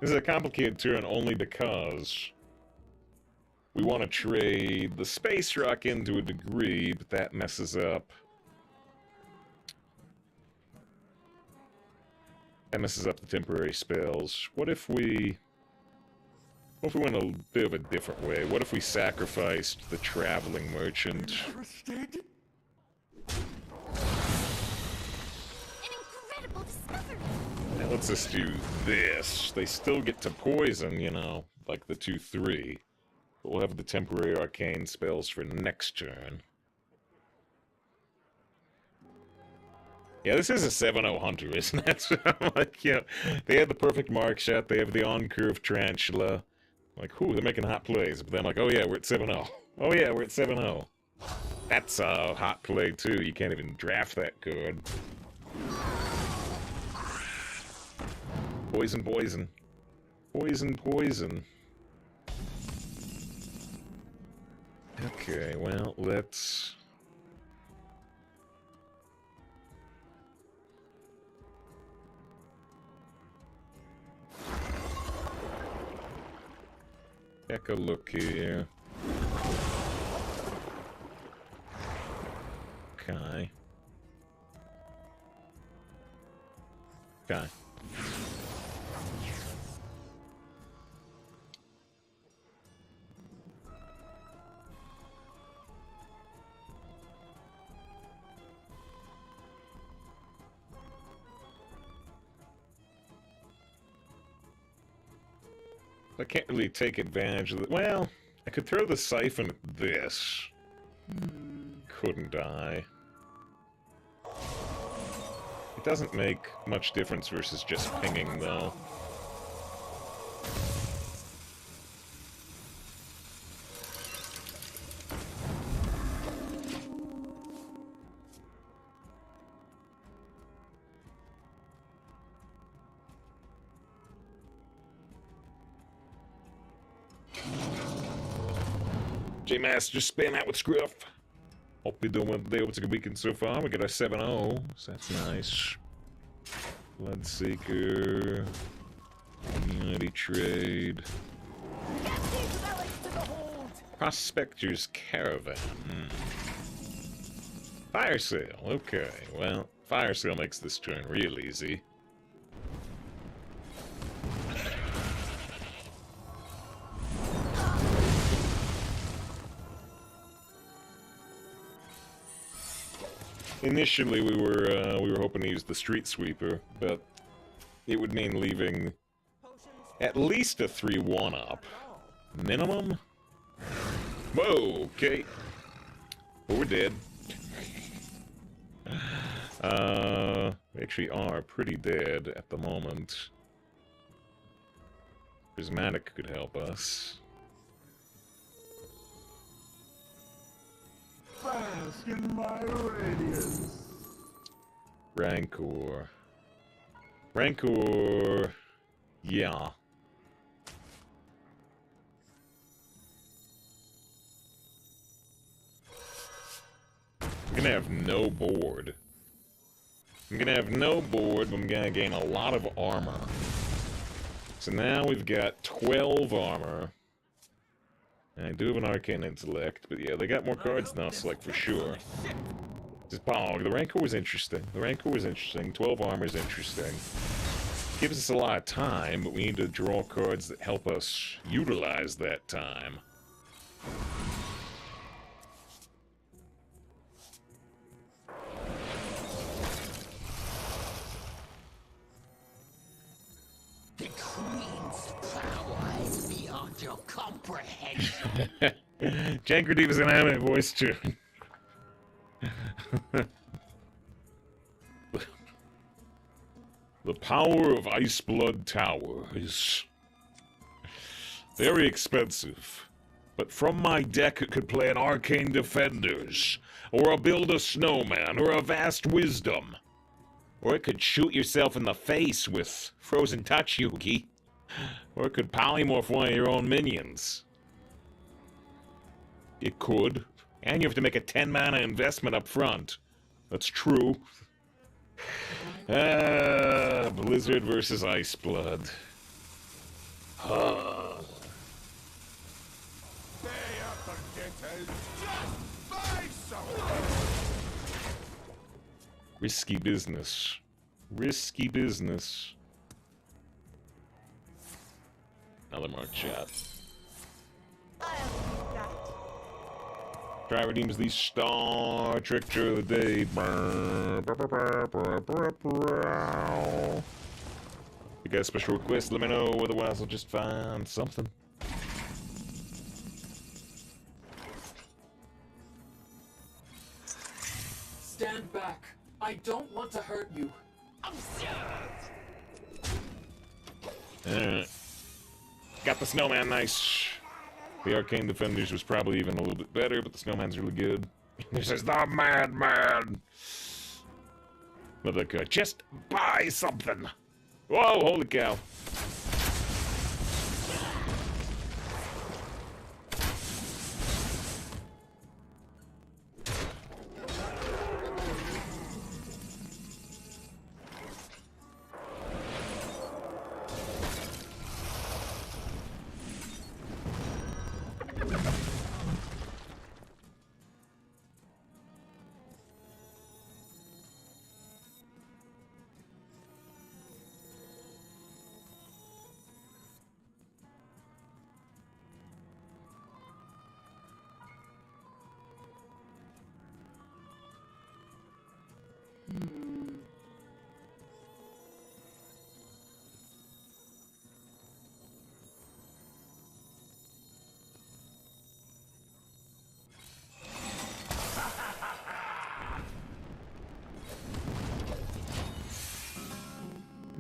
This is a complicated turn only because we want to trade the Space Rock in to a degree, but that messes up. That messes up the temporary spells. What if we went a bit of a different way? What if we sacrificed the Traveling Merchant?
Interested?
an incredible discovery.
Now let's just do this. They still get to poison, you know, like the 2-3. But we'll have the temporary arcane spells for next turn. Yeah, this is a 7-0 Hunter, isn't it? So I'm like, yeah, they had the perfect mark shot. They have the on-curve Tarantula. Like, ooh, they're making hot plays. But then I'm like, oh yeah, we're at 7-0. Oh yeah, we're at 7-0. That's a hot play, too. You can't even draft that good. Poison, poison. Poison, poison. Okay, well, let's... take a look here. Okay. Okay. I can't really take advantage of it. Well, I could throw the siphon at this. Couldn't I? It doesn't make much difference versus just pinging, though. J-Master spin out with Scruff. Hope you're doing well today. What's a good weekend so far? We got our 7-0, so that's nice. Bloodseeker. Community trade. Prospector's Caravan. Fire sale. Okay, well, fire sale makes this turn real easy. Initially, we were hoping to use the Street Sweeper, but it would mean leaving at least a 3-1 up. Minimum? Whoa, okay. Well, we're dead. We actually are pretty dead at the moment. Prismatic could help us.
Bask in my radiance.
Rancor. Rancor... yeah. I'm gonna have no board. I'm gonna have no board, but I'm gonna gain a lot of armor. So now we've got 12 armor. I do have an Arcane Intellect, but yeah, they got more cards now, so like for sure. Just Pog. The Rancor was interesting. The Rancor was interesting. 12 armor is interesting. Gives us a lot of time, but we need to draw cards that help us utilize that time.
The Queen's power is beyond your comprehension.
Jankradiva's an anime voice too. The power of Iceblood Tower is very expensive, but from my deck it could play an Arcane Defenders, or a Build a Snowman, or a Vast Wisdom. Or it could shoot yourself in the face with Frozen Touch, Yugi. Or it could polymorph one of your own minions. It could. And you have to make a 10 mana investment up front. That's true. Blizzard versus Iceblood. Risky business. Risky business. Another mark shot. Try redeems the Star Trickster of the day. If you got a special request, let me know. Otherwise, I'll just find something.
Stand back. I don't want to hurt you.
Alright. Got the Snowman, nice. The Arcane Defenders was probably even a little bit better, but the Snowman's really good. This is the Madman! But like, just buy something! Whoa, holy cow.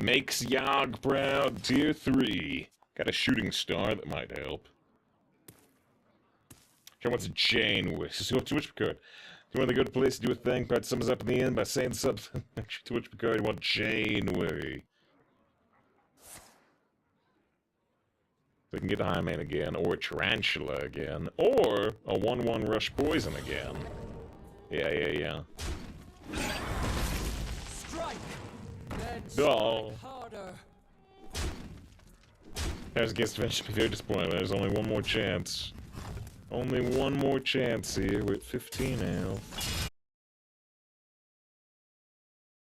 Makes Yogg proud, tier 3. Got a shooting star that might help. Sure wants a Janeway. So Twitch Picard. You want to go to place to do a thing, but sums up in the end by saying something. Twitch Picard, you want Janeway. So we can get a High Man again, or a Tarantula again, or a 1-1 Rush Poison again. Yeah.
Strike! Then
Oh.
harder.
There's against eventually very disappointed. There's only one more chance. Only one more chance here. We're at 15 now.